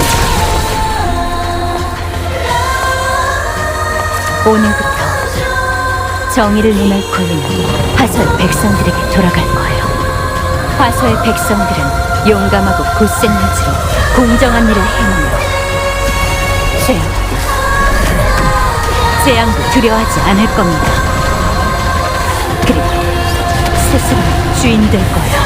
오늘부터 정의를 눈앞 걸리는 화서의 백성들에게 돌아갈 거예요. 화서의 백성들은 용감하고 굳센 의지로 공정한 일을 행하며 재앙도 두려워하지 않을 겁니다. 그리고 스스로 주인 될 거예요.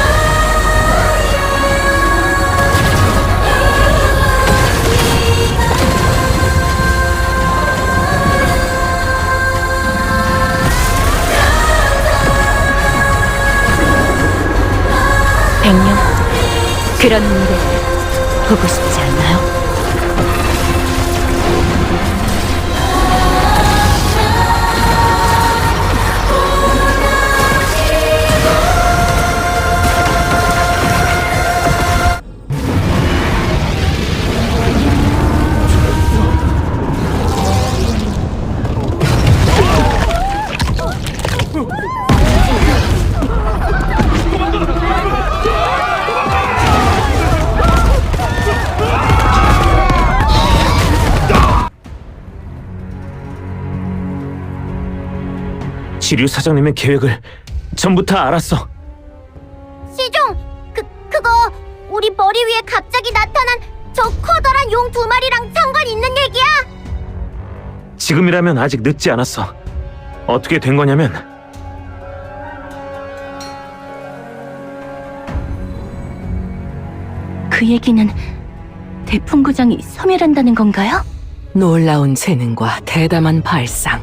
백령, 그런 미래를 보고 싶지 않나요? 지류 사장님의 계획을 전부 다 알았어. 시종, 그거 우리 머리 위에 갑자기 나타난 저 커다란 용 2마리랑 상관 있는 얘기야? 지금이라면 아직 늦지 않았어. 어떻게 된 거냐면 그 얘기는 대풍구장이 소멸한다는 건가요? 놀라운 재능과 대담한 발상,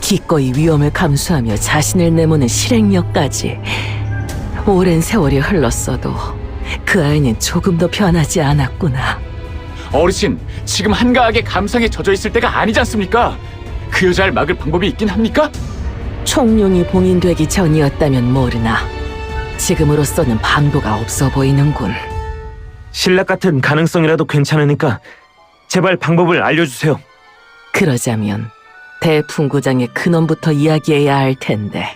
기꺼이 위험을 감수하며 자신을 내모는 실행력까지. 오랜 세월이 흘렀어도 그 아이는 조금도 변하지 않았구나. 어르신, 지금 한가하게 감상에 젖어 있을 때가 아니지 않습니까? 그 여자를 막을 방법이 있긴 합니까? 총룡이 봉인되기 전이었다면 모르나 지금으로서는 방도가 없어 보이는군. 신락 같은 가능성이라도 괜찮으니까 제발 방법을 알려주세요. 그러자면 대풍구장의 근원부터 이야기해야 할 텐데,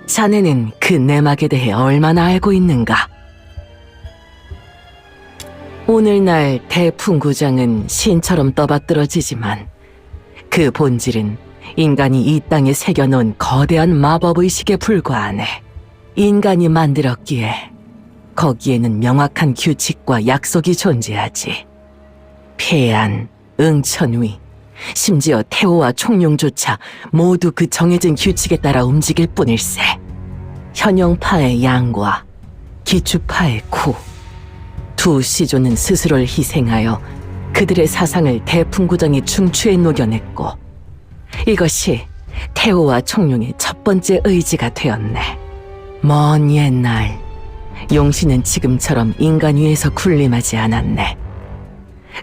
자네는 그 내막에 대해 얼마나 알고 있는가? 오늘날 대풍구장은 신처럼 떠받들어지지만 그 본질은 인간이 이 땅에 새겨놓은 거대한 마법의식에 불과하네. 인간이 만들었기에 거기에는 명확한 규칙과 약속이 존재하지. 폐안, 응천위, 심지어 태호와 총룡조차 모두 그 정해진 규칙에 따라 움직일 뿐일세. 현영파의 양과 기추파의 구, 두 시조는 스스로를 희생하여 그들의 사상을 대풍구장이 중추에 녹여냈고, 이것이 태호와 총룡의 첫 번째 의지가 되었네. 먼 옛날 용신은 지금처럼 인간 위에서 군림하지 않았네.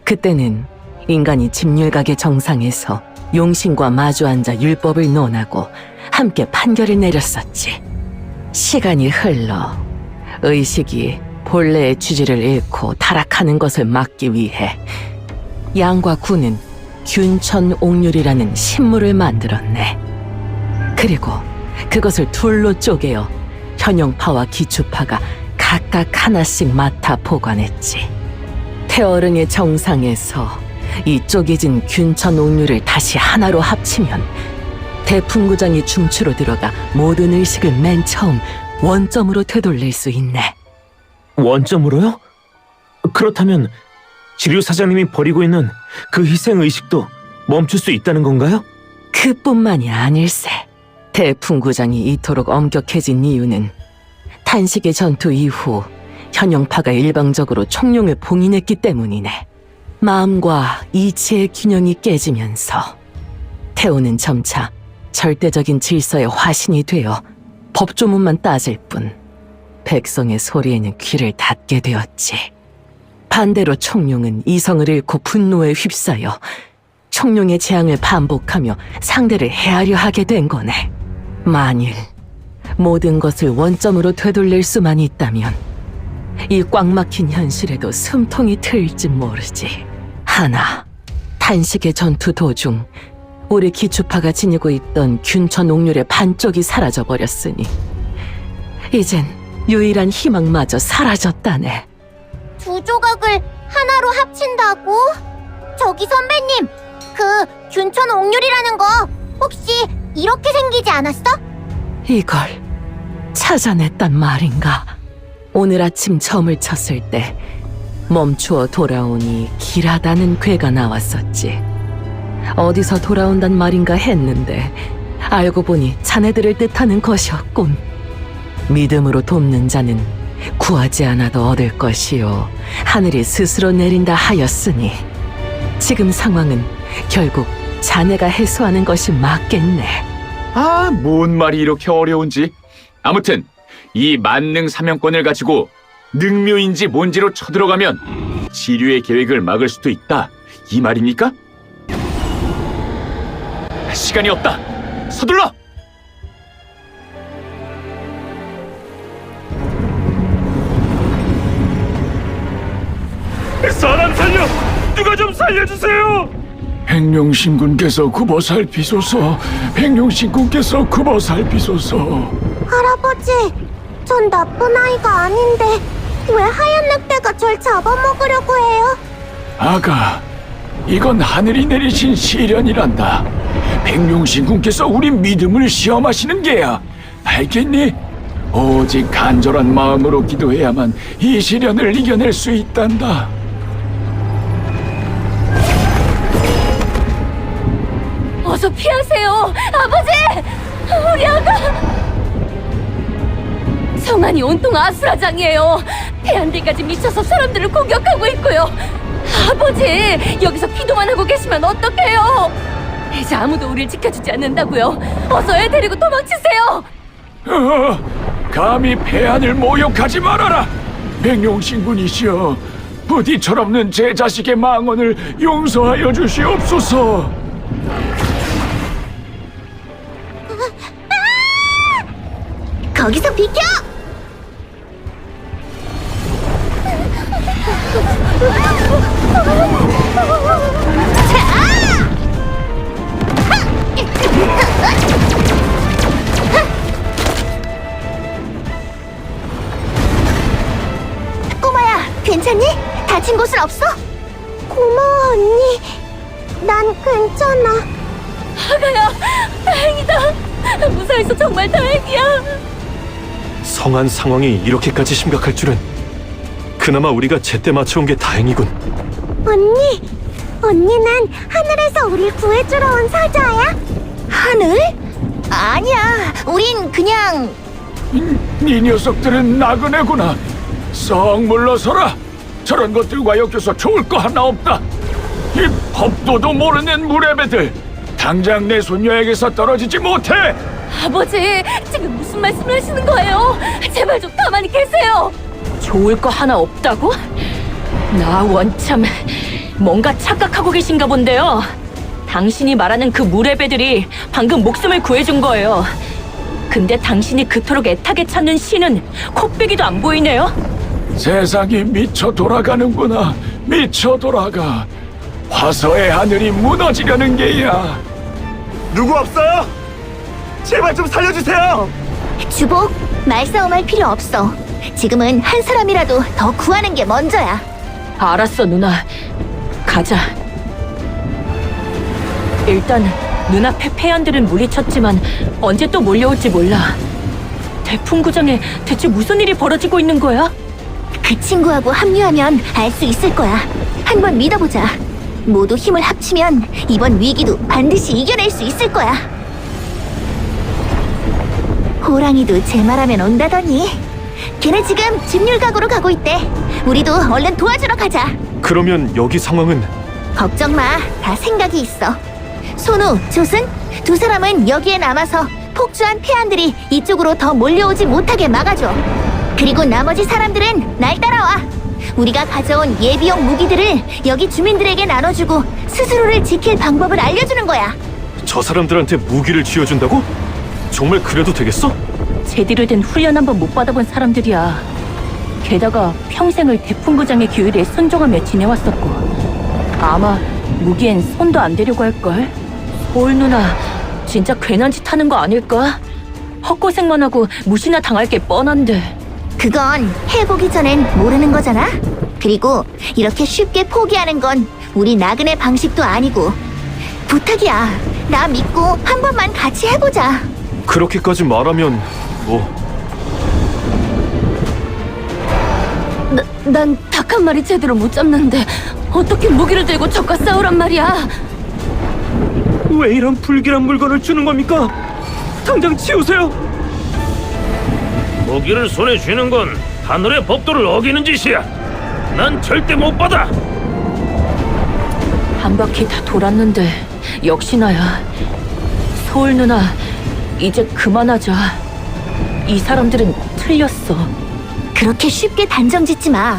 그때는 인간이 집률각의 정상에서 용신과 마주 앉아 율법을 논하고 함께 판결을 내렸었지. 시간이 흘러 의식이 본래의 취지를 잃고 타락하는 것을 막기 위해 양과 구는 균천옥률이라는 신물을 만들었네. 그리고 그것을 둘로 쪼개어 현영파와 기추파가 각각 하나씩 맡아 보관했지. 태어릉의 정상에서 이 쪼개진 균천옥률을 다시 하나로 합치면 대풍구장이 중추로 들어가 모든 의식을 맨 처음 원점으로 되돌릴 수 있네. 원점으로요? 그렇다면 지류 사장님이 버리고 있는 그 희생의식도 멈출 수 있다는 건가요? 그뿐만이 아닐세. 대풍구장이 이토록 엄격해진 이유는 탄식의 전투 이후 현영파가 일방적으로 총룡을 봉인했기 때문이네. 마음과 이치의 균형이 깨지면서 태호는 점차 절대적인 질서의 화신이 되어 법조문만 따질 뿐 백성의 소리에는 귀를 닫게 되었지. 반대로 총룡은 이성을 잃고 분노에 휩싸여 총룡의 재앙을 반복하며 상대를 해하려 하게 된 거네. 만일 모든 것을 원점으로 되돌릴 수만 있다면 이 꽉 막힌 현실에도 숨통이 트일지 모르지. 하나, 탄식의 전투 도중 우리 기추파가 지니고 있던 균천옥률의 반쪽이 사라져버렸으니 이젠 유일한 희망마저 사라졌다네. 두 조각을 하나로 합친다고? 저기 선배님, 그 균천옥률이라는 거 혹시 이렇게 생기지 않았어? 이걸 찾아냈단 말인가? 오늘 아침 점을 쳤을 때 멈추어 돌아오니 길하다는 괴가 나왔었지. 어디서 돌아온단 말인가 했는데 알고 보니 자네들을 뜻하는 것이었군. 믿음으로 돕는 자는 구하지 않아도 얻을 것이요 하늘이 스스로 내린다 하였으니 지금 상황은 결국 자네가 해소하는 것이 맞겠네. 아, 뭔 말이 이렇게 어려운지. 아무튼 이 만능 사명권을 가지고 능묘인지 뭔지로 쳐들어가면 지류의 계획을 막을 수도 있다, 이 말입니까? 시간이 없다. 서둘러! 사람 살려! 누가 좀 살려주세요! 백룡신군께서 굽어 살피소서. 백룡신군께서 굽어 살피소서. 할아버지, 전 나쁜 아이가 아닌데 왜 하얀 늑대가 절 잡아먹으려고 해요? 아가, 이건 하늘이 내리신 시련이란다. 백룡신군께서 우리 믿음을 시험하시는 게야. 알겠니? 오직 간절한 마음으로 기도해야만 이 시련을 이겨낼 수 있단다. 어서 피하세요! 아버지! 우리 아가! 성안이 온통 아수라장이에요. 태안들까지 미쳐서 사람들을 공격하고 있고요. 아버지! 여기서 기도만 하고 계시면 어떡해요? 이제 아무도 우리를 지켜주지 않는다고요. 어서 애 데리고 도망치세요! 감히 폐안을 모욕하지 말아라. 백룡신군이시여, 부디 철없는 제 자식의 망언을 용서하여 주시옵소서. 거기서 비켜! 꼬마야, 괜찮니? 다친 곳은 없어? 고마워, 언니. 난 괜찮아. 아가야! 다행이다! 무사해서 정말 다행이야! 성안 상황이 이렇게까지 심각할 줄은. 그나마 우리가 제때 맞춰온 게 다행이군. 언니는 하늘에서 우릴 구해주러 온 사자야? 하늘? 아니야, 우린 그냥... 이 녀석들은 나그네구나. 썩 물러서라. 저런 것들과 엮여서 좋을 거 하나 없다. 이 법도도 모르는 무례배들. 당장 내 손녀에게서 떨어지지 못해. 아버지! 지금 무슨 말씀을 하시는 거예요? 제발 좀 가만히 계세요! 좋을 거 하나 없다고? 나 원참 뭔가 착각하고 계신가 본데요. 당신이 말하는 그 무례배들이 방금 목숨을 구해준 거예요. 근데 당신이 그토록 애타게 찾는 신은 코빼기도 안 보이네요? 세상이 미쳐 돌아가는구나. 미쳐 돌아가. 화서의 하늘이 무너지려는 게야. 누구 없어요? 제발 좀 살려주세요. 주복, 말싸움할 필요 없어. 지금은 한 사람이라도 더 구하는 게 먼저야. 알았어, 누나. 가자. 일단 눈앞에 폐안들은 물리쳤지만 언제 또 몰려올지 몰라. 대풍구장에 대체 무슨 일이 벌어지고 있는 거야? 그 친구하고 합류하면 알 수 있을 거야. 한번 믿어보자. 모두 힘을 합치면 이번 위기도 반드시 이겨낼 수 있을 거야. 호랑이도 제 말하면 온다더니. 걔네 지금 집률각으로 가고 있대. 우리도 얼른 도와주러 가자. 그러면 여기 상황은? 걱정 마. 다 생각이 있어. 손우, 조슨, 두 사람은 여기에 남아서 폭주한 폐안들이 이쪽으로 더 몰려오지 못하게 막아줘. 그리고 나머지 사람들은 날 따라와. 우리가 가져온 예비용 무기들을 여기 주민들에게 나눠주고 스스로를 지킬 방법을 알려주는 거야. 저 사람들한테 무기를 쥐어준다고? 정말 그래도 되겠어? 제대로 된 훈련 한번 못 받아본 사람들이야. 게다가 평생을 대풍구장의 규율에 순종하며 지내왔었고 아마 무기엔 손도 안 대려고 할걸. 소울 누나 진짜 괜한 짓 하는 거 아닐까? 헛고생만 하고 무시나 당할 게 뻔한데. 그건 해보기 전엔 모르는 거잖아. 그리고 이렇게 쉽게 포기하는 건 우리 나그네 방식도 아니고. 부탁이야. 나 믿고 한 번만 같이 해보자. 그렇게까지 말하면 뭐. 난 닭 한 마리 제대로 못 잡는데 어떻게 무기를 들고 적과 싸우란 말이야? 왜 이런 불길한 물건을 주는 겁니까? 당장 치우세요. 무기를 손에 쥐는 건 하늘의 법도를 어기는 짓이야. 난 절대 못 받아. 한 바퀴 다 돌았는데 역시나야. 소울 누나 이제 그만하자. 이 사람들은 틀렸어. 그렇게 쉽게 단정 짓지 마.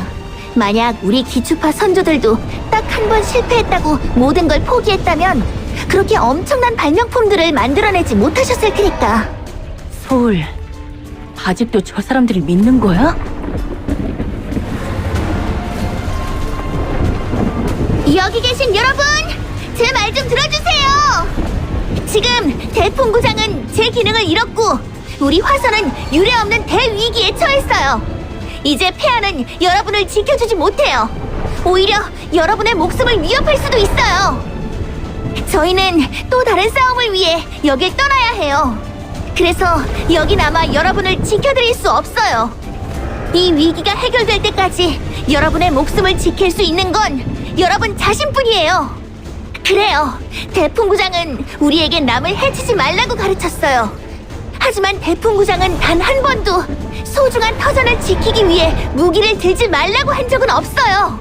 만약 우리 기추파 선조들도 딱 한 번 실패했다고 모든 걸 포기했다면 그렇게 엄청난 발명품들을 만들어내지 못하셨을 테니까. 소울, 아직도 저 사람들을 믿는 거야? 여기 계신 여러분, 제 말 좀 들어주세요. 지금 대풍구장은 제 기능을 잃었고 우리 화선은 유례없는 대위기에 처했어요. 이제 폐하는 여러분을 지켜주지 못해요. 오히려 여러분의 목숨을 위협할 수도 있어요. 저희는 또 다른 싸움을 위해 여길 떠나야 해요. 그래서 여기 남아 여러분을 지켜드릴 수 없어요. 이 위기가 해결될 때까지 여러분의 목숨을 지킬 수 있는 건 여러분 자신뿐이에요. 그래요. 대풍구장은 우리에게 남을 해치지 말라고 가르쳤어요. 하지만 대풍구장은 단 한 번도 소중한 터전을 지키기 위해 무기를 들지 말라고 한 적은 없어요.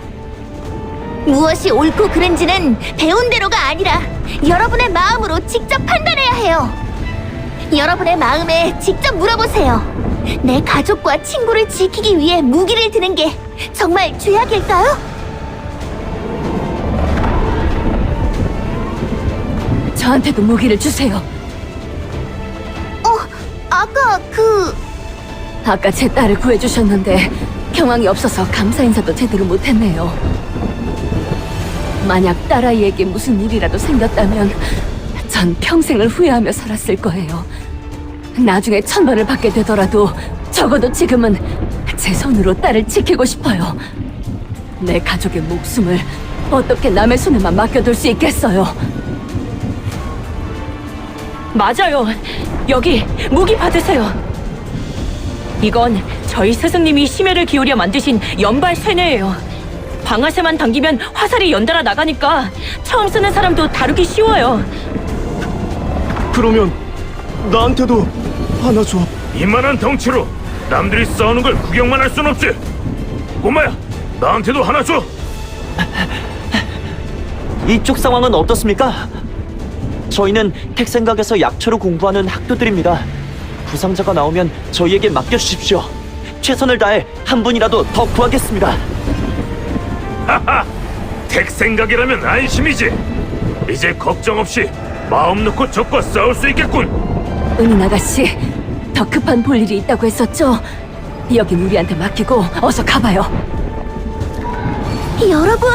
무엇이 옳고 그른지는 배운 대로가 아니라 여러분의 마음으로 직접 판단해야 해요. 여러분의 마음에 직접 물어보세요. 내 가족과 친구를 지키기 위해 무기를 드는 게 정말 죄악일까요? 저한테도 무기를 주세요. 아까 아까 제 딸을 구해주셨는데 경황이 없어서 감사 인사도 제대로 못했네요. 만약 딸아이에게 무슨 일이라도 생겼다면 전 평생을 후회하며 살았을 거예요. 나중에 천벌을 받게 되더라도 적어도 지금은 제 손으로 딸을 지키고 싶어요. 내 가족의 목숨을 어떻게 남의 손에만 맡겨둘 수 있겠어요. 맞아요. 여기 무기 받으세요. 이건 저희 스승님이 심혈을 기울여 만드신 연발 쇠뇌예요. 방아쇠만 당기면 화살이 연달아 나가니까 처음 쓰는 사람도 다루기 쉬워요. 그러면 나한테도 하나 줘. 이만한 덩치로 남들이 싸우는 걸 구경만 할 순 없지. 꼬마야, 나한테도 하나 줘. 이쪽 상황은 어떻습니까? 저희는 택생각에서 약초를 공부하는 학도들입니다. 부상자가 나오면 저희에게 맡겨주십시오. 최선을 다해 한 분이라도 더 구하겠습니다. 하하, 택생각이라면 안심이지. 이제 걱정 없이 마음 놓고 적과 싸울 수 있겠군. 은인 아가씨, 더 급한 볼일이 있다고 했었죠? 여긴 우리한테 맡기고 어서 가봐요. 여러분,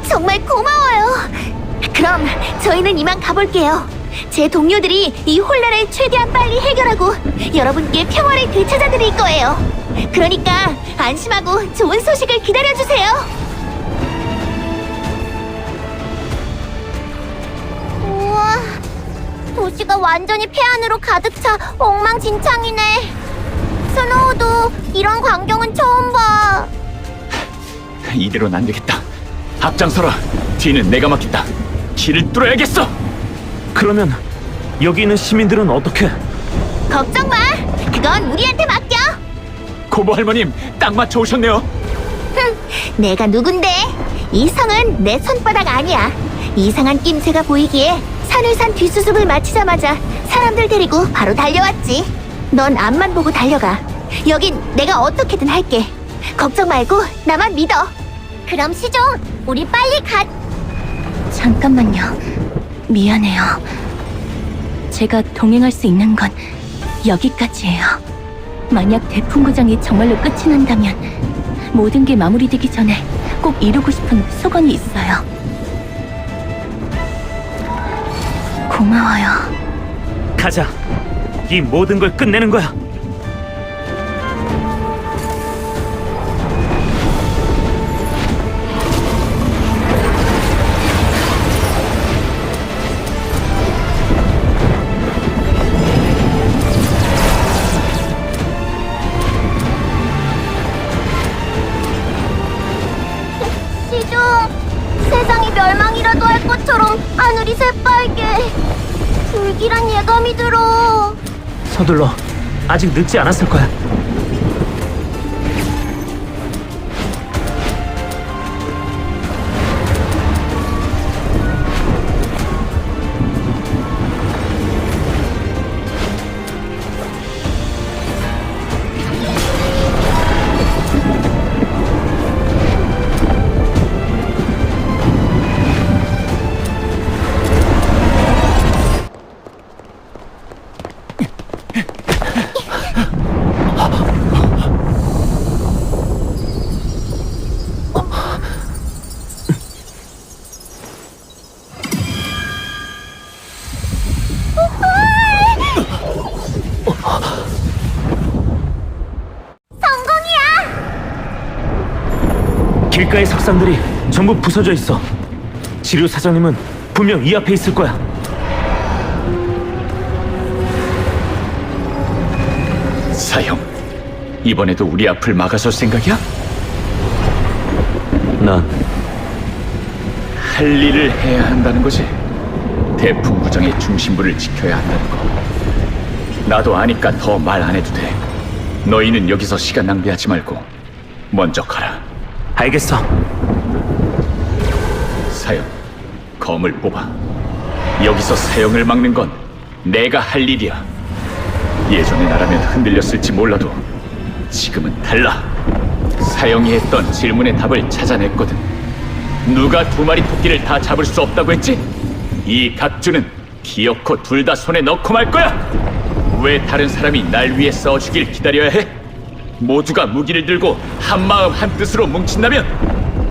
정말 고마워요. 그럼 저희는 이만 가볼게요. 제 동료들이 이 혼란을 최대한 빨리 해결하고 여러분께 평화를 되찾아 드릴 거예요. 그러니까 안심하고 좋은 소식을 기다려주세요. 우와, 도시가 완전히 폐안으로 가득 차 엉망진창이네. 스노우도 이런 광경은 처음 봐. 이대로는 안 되겠다. 앞장서라. 뒤는 내가 맡긴다. 길을 뚫어야겠어. 그러면 여기 있는 시민들은 어떻게? 걱정 마. 그건 우리한테 맡겨. 고모 할머님, 딱 맞춰 오셨네요. 내가 누군데? 이 성은 내 손바닥 아니야. 이상한 낌새가 보이기에 산회산 뒷수습을 마치자마자 사람들 데리고 바로 달려왔지. 넌 앞만 보고 달려가. 여긴 내가 어떻게든 할게. 걱정 말고 나만 믿어. 그럼 시종, 우리 빨리 가. 잠깐만요. 미안해요. 제가 동행할 수 있는 건 여기까지예요. 만약 대풍구장이 정말로 끝이 난다면 모든 게 마무리되기 전에 꼭 이루고 싶은 소원이 있어요. 고마워요. 가자. 이 모든 걸 끝내는 거야. 시종, 세상이 멸망이라도 할 것처럼 하늘이 새빨개. 불길한 예감이 들어. 서둘러. 아직 늦지 않았을 거야. 길가의 석상들이 전부 부서져 있어. 지류 사장님은 분명 이 앞에 있을 거야. 사형, 이번에도 우리 앞을 막아설 생각이야? 난 할 일을 해야 한다는 거지. 대풍구장의 중심부를 지켜야 한다는 거. 나도 아니까 더 말 안 해도 돼. 너희는 여기서 시간 낭비하지 말고 먼저 가라. 알겠어. 사형, 검을 뽑아. 여기서 사형을 막는 건 내가 할 일이야. 예전에 나라면 흔들렸을지 몰라도 지금은 달라. 사형이 했던 질문의 답을 찾아냈거든. 누가 2마리 토끼를 다 잡을 수 없다고 했지? 이 각주는 기어코 둘 다 손에 넣고 말 거야! 왜 다른 사람이 날 위해 싸워주길 기다려야 해? 모두가 무기를 들고 한마음 한뜻으로 뭉친다면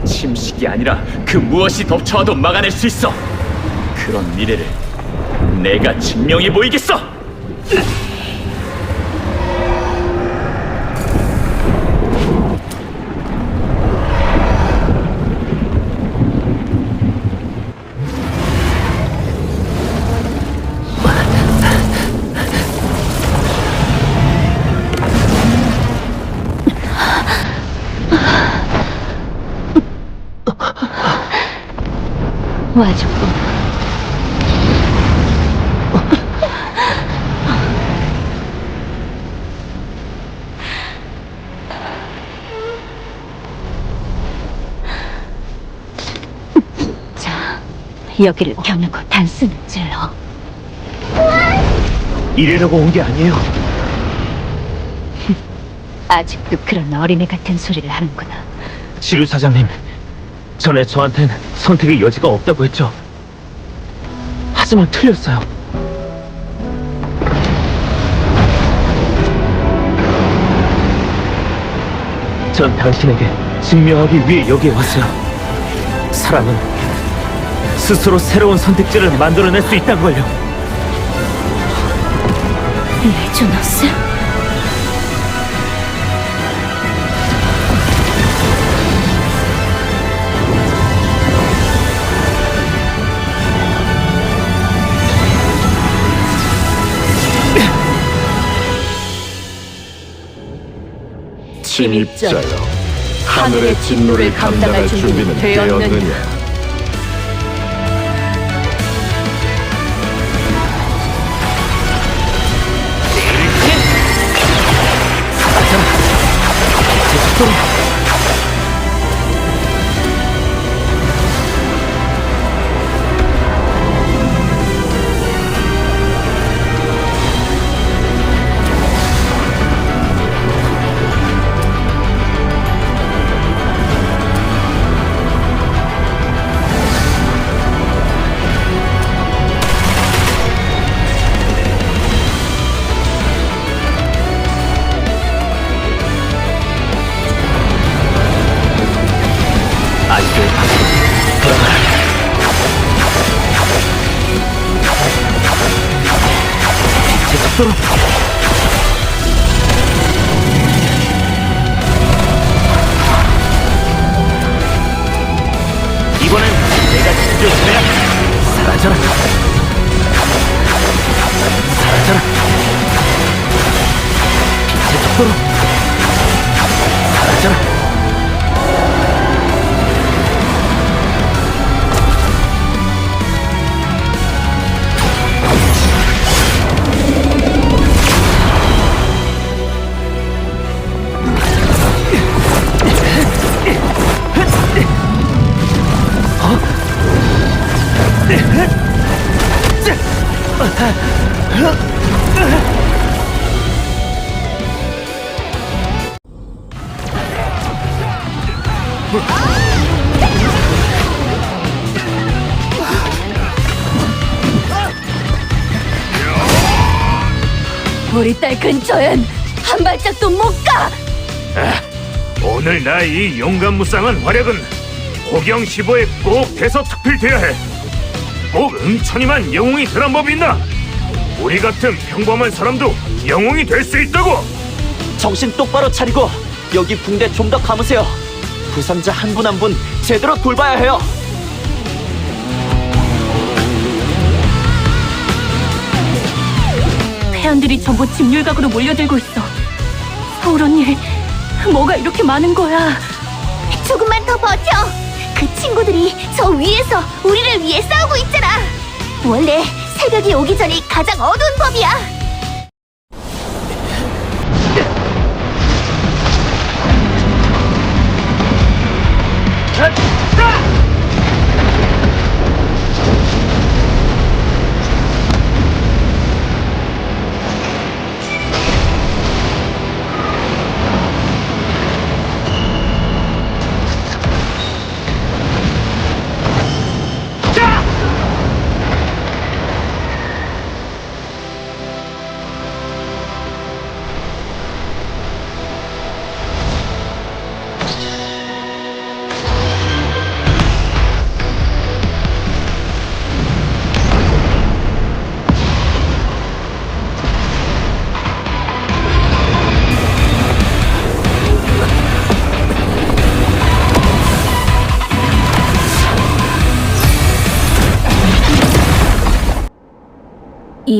침식이 아니라 그 무엇이 덮쳐와도 막아낼 수 있어. 그런 미래를 내가 증명해 보이겠어. 와주고 자, 여기를 겨누고 단수는 찔러. 이래라고 온 게 아니에요. 아직도 그런 어린애 같은 소리를 하는구나. 지루 사장님, 전에 저한텐 선택의 여지가 없다고 했죠. 하지만 틀렸어요. 전 당신에게 증명하기 위해 여기에 왔어요. 사람은 스스로 새로운 선택지를 만들어낼 수 있다는 걸요. 레조너스? 침입자여, 하늘의 진노를 감당할 준비는 되었느냐? 아이들 밖으로 돌아가라. 빛의 속도로. 이번엔 내가 직접 해야 사라져라. 사라져라. 빛의 속도로. 사라져라. 우리 딸 근처엔 한 발짝도 못 가! 오늘 나의 이 용감무쌍한 활약은 호경 15에 꼭 돼서 특필돼야 해. 꼭 응천이만 영웅이 되란 법이 있나? 우리 같은 평범한 사람도 영웅이 될 수 있다고! 정신 똑바로 차리고 여기 붕대 좀 더 감으세요. 부상자 한 분 한 분 제대로 돌봐야 해요. 폐안들이 전부 집률각으로 몰려들고 있어. 서울 언니, 뭐가 이렇게 많은 거야? 조금만 더 버텨. 그 친구들이 저 위에서 우리를 위해 싸우고 있잖아. 원래 새벽이 오기 전이 가장 어두운 법이야.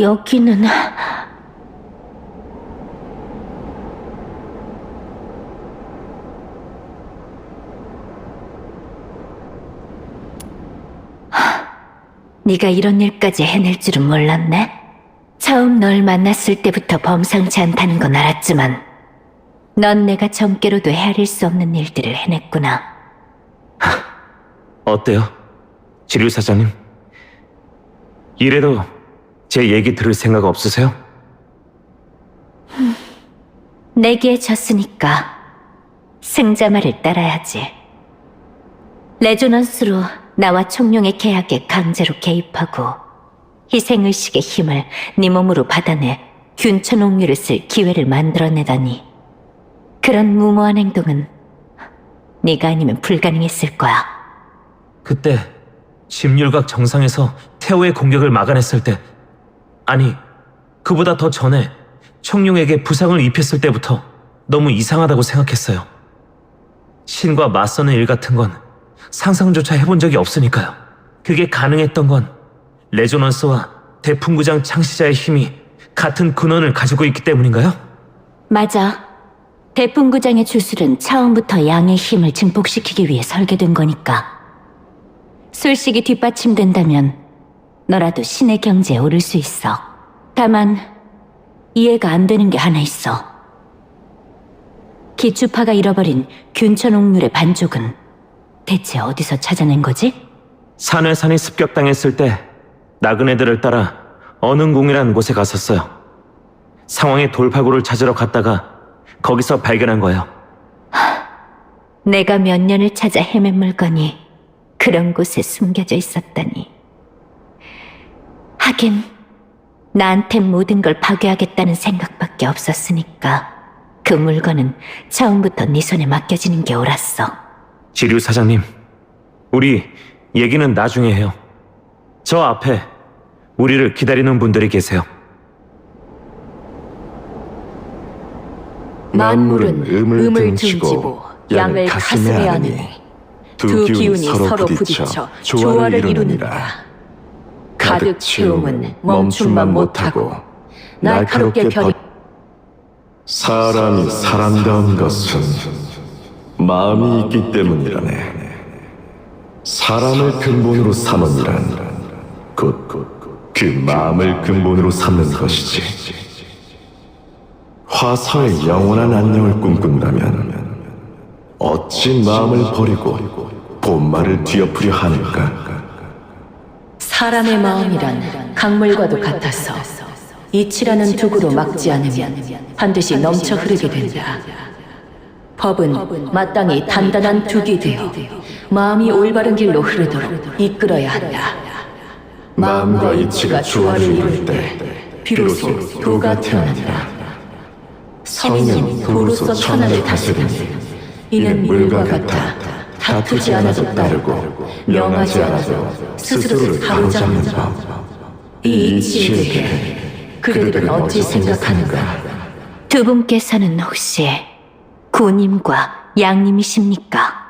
여기는 네가 이런 일까지 해낼 줄은 몰랐네. 처음 널 만났을 때부터 범상치 않다는 건 알았지만 넌 내가 점괘로도 헤아릴 수 없는 일들을 해냈구나. 어때요? 지류 사장님? 이래도 제 얘기 들을 생각 없으세요? 내기에 졌으니까 승자 말을 따라야지. 레조넌스로 나와 청룡의 계약에 강제로 개입하고 희생의식의 힘을 네 몸으로 받아내 균천옥류를 쓸 기회를 만들어내다니. 그런 무모한 행동은 네가 아니면 불가능했을 거야. 그때 심율각 정상에서 태호의 공격을 막아냈을 때, 아니 그보다 더 전에 청룡에게 부상을 입혔을 때부터 너무 이상하다고 생각했어요. 신과 맞서는 일 같은 건 상상조차 해본 적이 없으니까요. 그게 가능했던 건 레조넌스와 대풍구장 창시자의 힘이 같은 근원을 가지고 있기 때문인가요? 맞아. 대풍구장의 주술은 처음부터 양의 힘을 증폭시키기 위해 설계된 거니까. 술식이 뒷받침된다면 너라도 신의 경지에 오를 수 있어. 다만 이해가 안 되는 게 하나 있어. 기추파가 잃어버린 균천옥률의 반쪽은 대체 어디서 찾아낸 거지? 산회산이 습격당했을 때 나그네들을 따라 어능궁이라는 곳에 갔었어요. 상황의 돌파구를 찾으러 갔다가 거기서 발견한 거예요. 내가 몇 년을 찾아 헤맨 물건이 그런 곳에 숨겨져 있었다니. 하긴 나한테 모든 걸 파괴하겠다는 생각밖에 없었으니까 그 물건은 처음부터 네 손에 맡겨지는 게 옳았어. 지류 사장님, 우리 얘기는 나중에 해요. 저 앞에 우리를 기다리는 분들이 계세요. 만물은 음을 등지고 양을 가슴에 안으니 두 기운이 서로 부딪혀 조화를 이루느니라. 가득 채움은 멈춤만 못하고 날카롭게 변이. 사람이 사람다운 것은 마음이 있기 때문이라네. 사람을 근본으로 삼은 이란 곧 그 마음을 근본으로 삼는 것이지. 화서의 영원한 안녕을 꿈꾼다면 어찌 마음을 버리고 본말을 뒤엎으려 하는가? 사람의 마음이란 강물과도 같아서 이치라는 두구로 막지 않으면 반드시 넘쳐 흐르게 된다. 법은 마땅히 단단한 둑이 되어 마음이 올바른 길로 흐르도록 이끌어야 한다. 마음과 이치가 조화를 이룰 때 비로소 도가 태어난다. 성인은 도로서 천하를 다스리니 이는 물과 같아 다투지 않아도 따르고 명하지 않아도 스스로를 가로잡는 법. 이 이치에 대해 그들은 어찌 생각하는가? 두 분께서는 혹시 구님과 양님이십니까?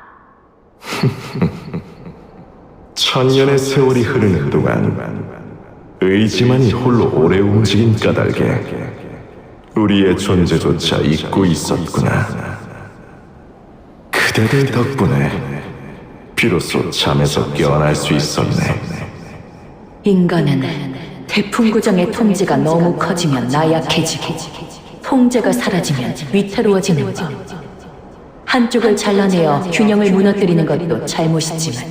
천년의 세월이 흐르는 동안 의지만이 홀로 오래 움직인 까닭에 우리의 존재조차 잊고 있었구나. 그대들 덕분에 비로소 잠에서 깨어날 수 있었네. 인간은 태풍구정의 통제가 너무 커지면 나약해지고 통제가 사라지면 위태로워지는 것. 한쪽을 잘라내어 균형을 무너뜨리는 것도 잘못이지만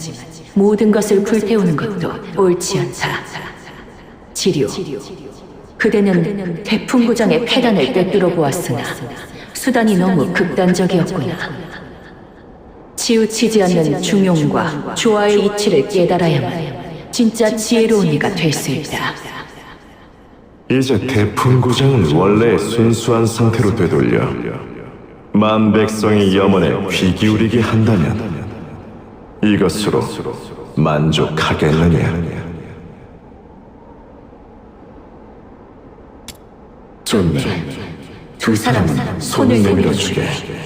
모든 것을 불태우는 것도 옳지 않다. 지류, 그대는 태풍구정의 패단을 꿰뚫어 보았으나 수단이 너무 극단적이었구나. 치우치지 않는 중용과 조화의 이치를 깨달아야만 진짜 지혜로운 이가 될 수 있다. 이제 태풍구장을 원래의 순수한 상태로 되돌려 만 백성의 염원에 귀 기울이게 한다면 이것으로 만족하겠느냐? 좋네. 두 사람은 손을 내밀어주게.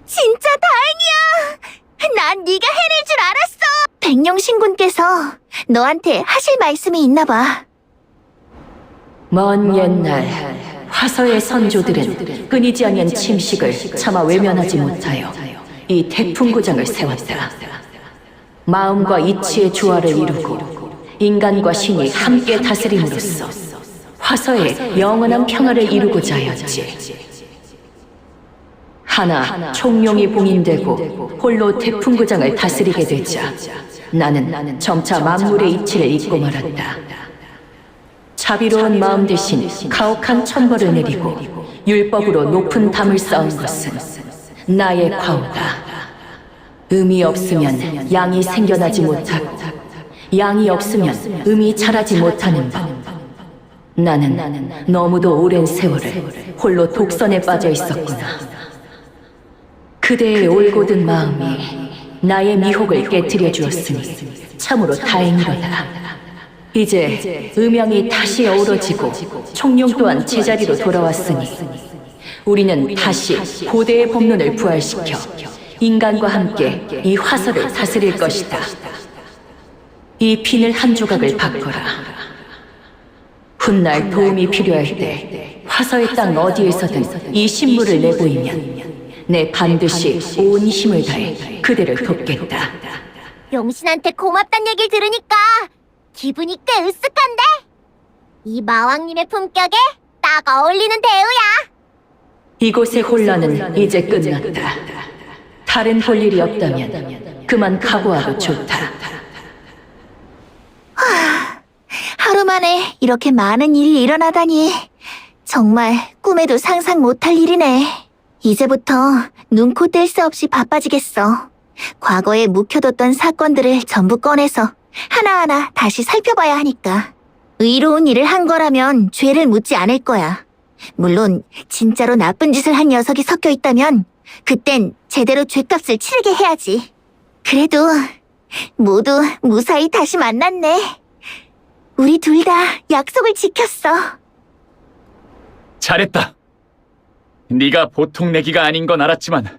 진짜 다행이야. 난 네가 해낼 줄 알았어. 백룡신군께서 너한테 하실 말씀이 있나 봐. 먼 옛날 화서의 선조들은 끊이지 않는 침식을 차마 외면하지 못하여 이 태풍구정을 세웠다. 마음과 이치의 조화를 이루고 인간과 신이 함께 다스림으로써 화서의 영원한 평화를 이루고자 하였지. 하나 총룡이 봉인되고 홀로 태풍구정을 다스리게 되자 나는 점차 만물의 이치를 잊고 말았다. 자비로운 마음 대신 가혹한 천벌을 내리고 율법으로 높은 담을 쌓은 것은 나의 과오다. 음이 없으면 양이 생겨나지 못하고 양이 없으면 음이 자라지 못하는 법. 나는 너무도 오랜 세월을 홀로 독선에 빠져 있었구나. 그대의 올곧은 마음이 나의 미혹을 깨뜨려 주었으니 참으로 다행이로다. 이제 음양이 다시 어우러지고 총룡 또한 제자리로 돌아왔으니 우리는 다시 고대의 법론을 부활시켜 인간과 함께 이 화서를 다스릴 것이다. 이 비늘 한 조각을 바꿔라. 훗날 도움이 필요할 때 화서의 땅 어디에서든 이 신물을 내보이면 내 반드시 온 힘을 다해 그대를 돕겠다. 용신한테 고맙단 얘기를 들으니까 기분이 꽤 으쓱한데? 이 마왕님의 품격에 딱 어울리는 대우야. 이곳의 혼란은 이제 끝났다. 다른 볼 일이 없다면 그만 각오하고 좋다. 하루 만에 이렇게 많은 일이 일어나다니 정말 꿈에도 상상 못할 일이네. 이제부터 눈코 뗄 새 없이 바빠지겠어. 과거에 묵혀뒀던 사건들을 전부 꺼내서 하나하나 다시 살펴봐야 하니까. 의로운 일을 한 거라면 죄를 묻지 않을 거야. 물론 진짜로 나쁜 짓을 한 녀석이 섞여 있다면 그땐 제대로 죄값을 치르게 해야지. 그래도 모두 무사히 다시 만났네. 우리 둘 다 약속을 지켰어. 잘했다. 네가 보통 내기가 아닌 건 알았지만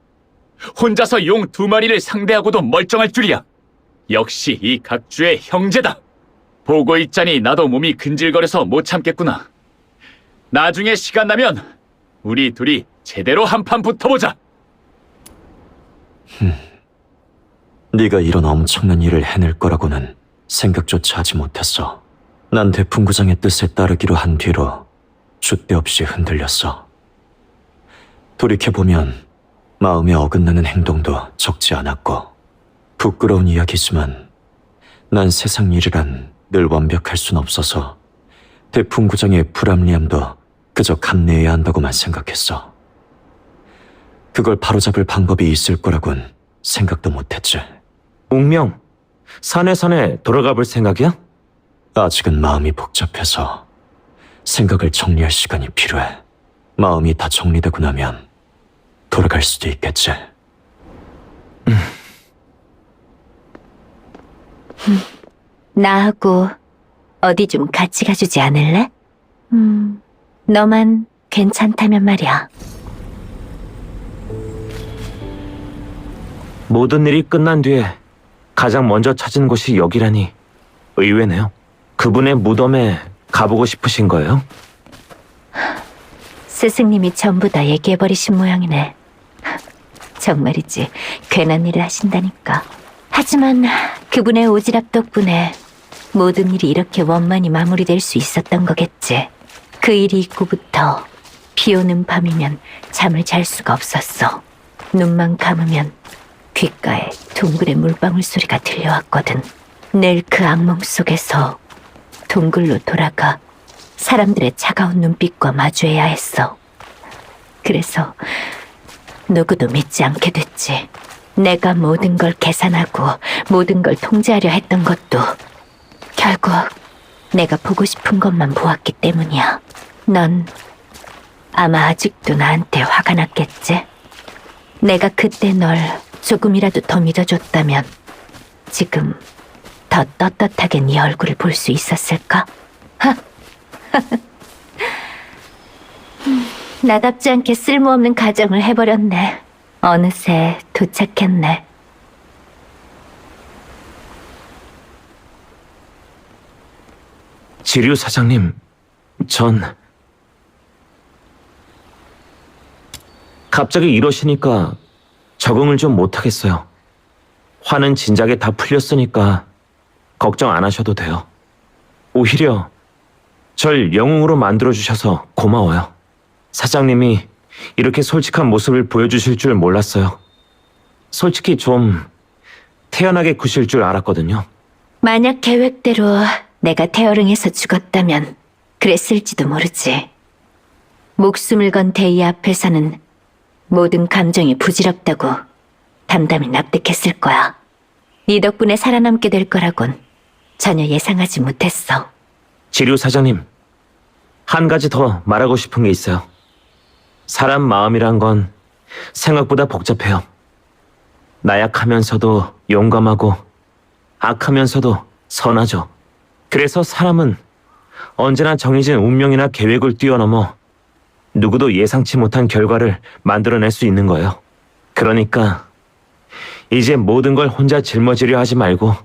혼자서 용 2마리를 상대하고도 멀쩡할 줄이야. 역시 이 각주의 형제다. 보고 있자니 나도 몸이 근질거려서 못 참겠구나. 나중에 시간 나면 우리 둘이 제대로 한판 붙어보자. 네가 이런 엄청난 일을 해낼 거라고는 생각조차 하지 못했어. 난 태풍구장의 뜻에 따르기로 한 뒤로 줏대 없이 흔들렸어. 돌이켜보면 마음에 어긋나는 행동도 적지 않았고 부끄러운 이야기지만 난 세상 일이란 늘 완벽할 순 없어서 태풍구장의 불합리함도 그저 감내해야 한다고만 생각했어. 그걸 바로잡을 방법이 있을 거라곤 생각도 못했지. 운명, 산에 돌아가 볼 생각이야? 아직은 마음이 복잡해서 생각을 정리할 시간이 필요해. 마음이 다 정리되고 나면 돌아갈 수도 있겠지. 나하고 어디 좀 같이 가주지 않을래? 너만 괜찮다면 말이야. 모든 일이 끝난 뒤에 가장 먼저 찾은 곳이 여기라니 의외네요. 그분의 무덤에 가보고 싶으신 거예요? 스승님이 전부 다 얘기해버리신 모양이네. 정말이지, 괜한 일을 하신다니까. 하지만 그분의 오지랖 덕분에 모든 일이 이렇게 원만히 마무리될 수 있었던 거겠지. 그 일이 있고부터 비 오는 밤이면 잠을 잘 수가 없었어. 눈만 감으면 귓가에 동굴의 물방울 소리가 들려왔거든. 늘 그 악몽 속에서 동굴로 돌아가 사람들의 차가운 눈빛과 마주해야 했어. 그래서 누구도 믿지 않게 됐지. 내가 모든 걸 계산하고 모든 걸 통제하려 했던 것도 결국 내가 보고 싶은 것만 보았기 때문이야. 넌 아마 아직도 나한테 화가 났겠지? 내가 그때 널 조금이라도 더 믿어줬다면 지금 더 떳떳하게 네 얼굴을 볼 수 있었을까? 나답지 않게 쓸모없는 가정을 해버렸네. 어느새 도착했네. 지류 사장님, 전 갑자기 이러시니까 적응을 좀 못하겠어요. 화는 진작에 다 풀렸으니까 걱정 안 하셔도 돼요. 오히려 절 영웅으로 만들어주셔서 고마워요. 사장님이 이렇게 솔직한 모습을 보여주실 줄 몰랐어요. 솔직히 좀 태연하게 구실 줄 알았거든요. 만약 계획대로 내가 태어릉에서 죽었다면 그랬을지도 모르지. 목숨을 건 대의 앞에서는 모든 감정이 부질없다고 담담히 납득했을 거야. 네 덕분에 살아남게 될 거라곤 전혀 예상하지 못했어. 지류 사장님, 한 가지 더 말하고 싶은 게 있어요. 사람 마음이란 건 생각보다 복잡해요. 나약하면서도 용감하고 악하면서도 선하죠. 그래서 사람은 언제나 정해진 운명이나 계획을 뛰어넘어 누구도 예상치 못한 결과를 만들어낼 수 있는 거예요. 그러니까 이제 모든 걸 혼자 짊어지려 하지 말고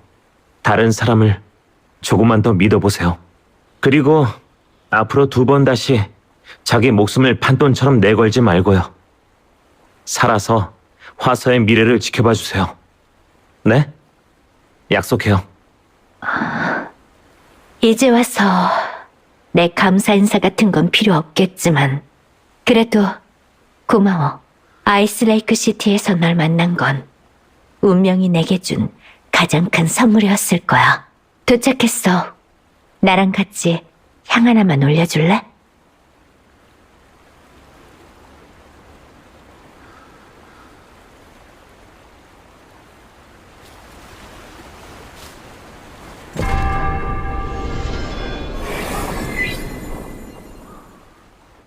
다른 사람을 조금만 더 믿어보세요. 그리고 앞으로 2번 다시 자기 목숨을 판돈처럼 내걸지 말고요. 살아서 화서의 미래를 지켜봐 주세요. 네? 약속해요. 이제 와서 내 감사 인사 같은 건 필요 없겠지만 그래도 고마워. 아이스레이크 시티에서 널 만난 건 운명이 내게 준 가장 큰 선물이었을 거야. 도착했어. 나랑 같이 향 하나만 올려줄래?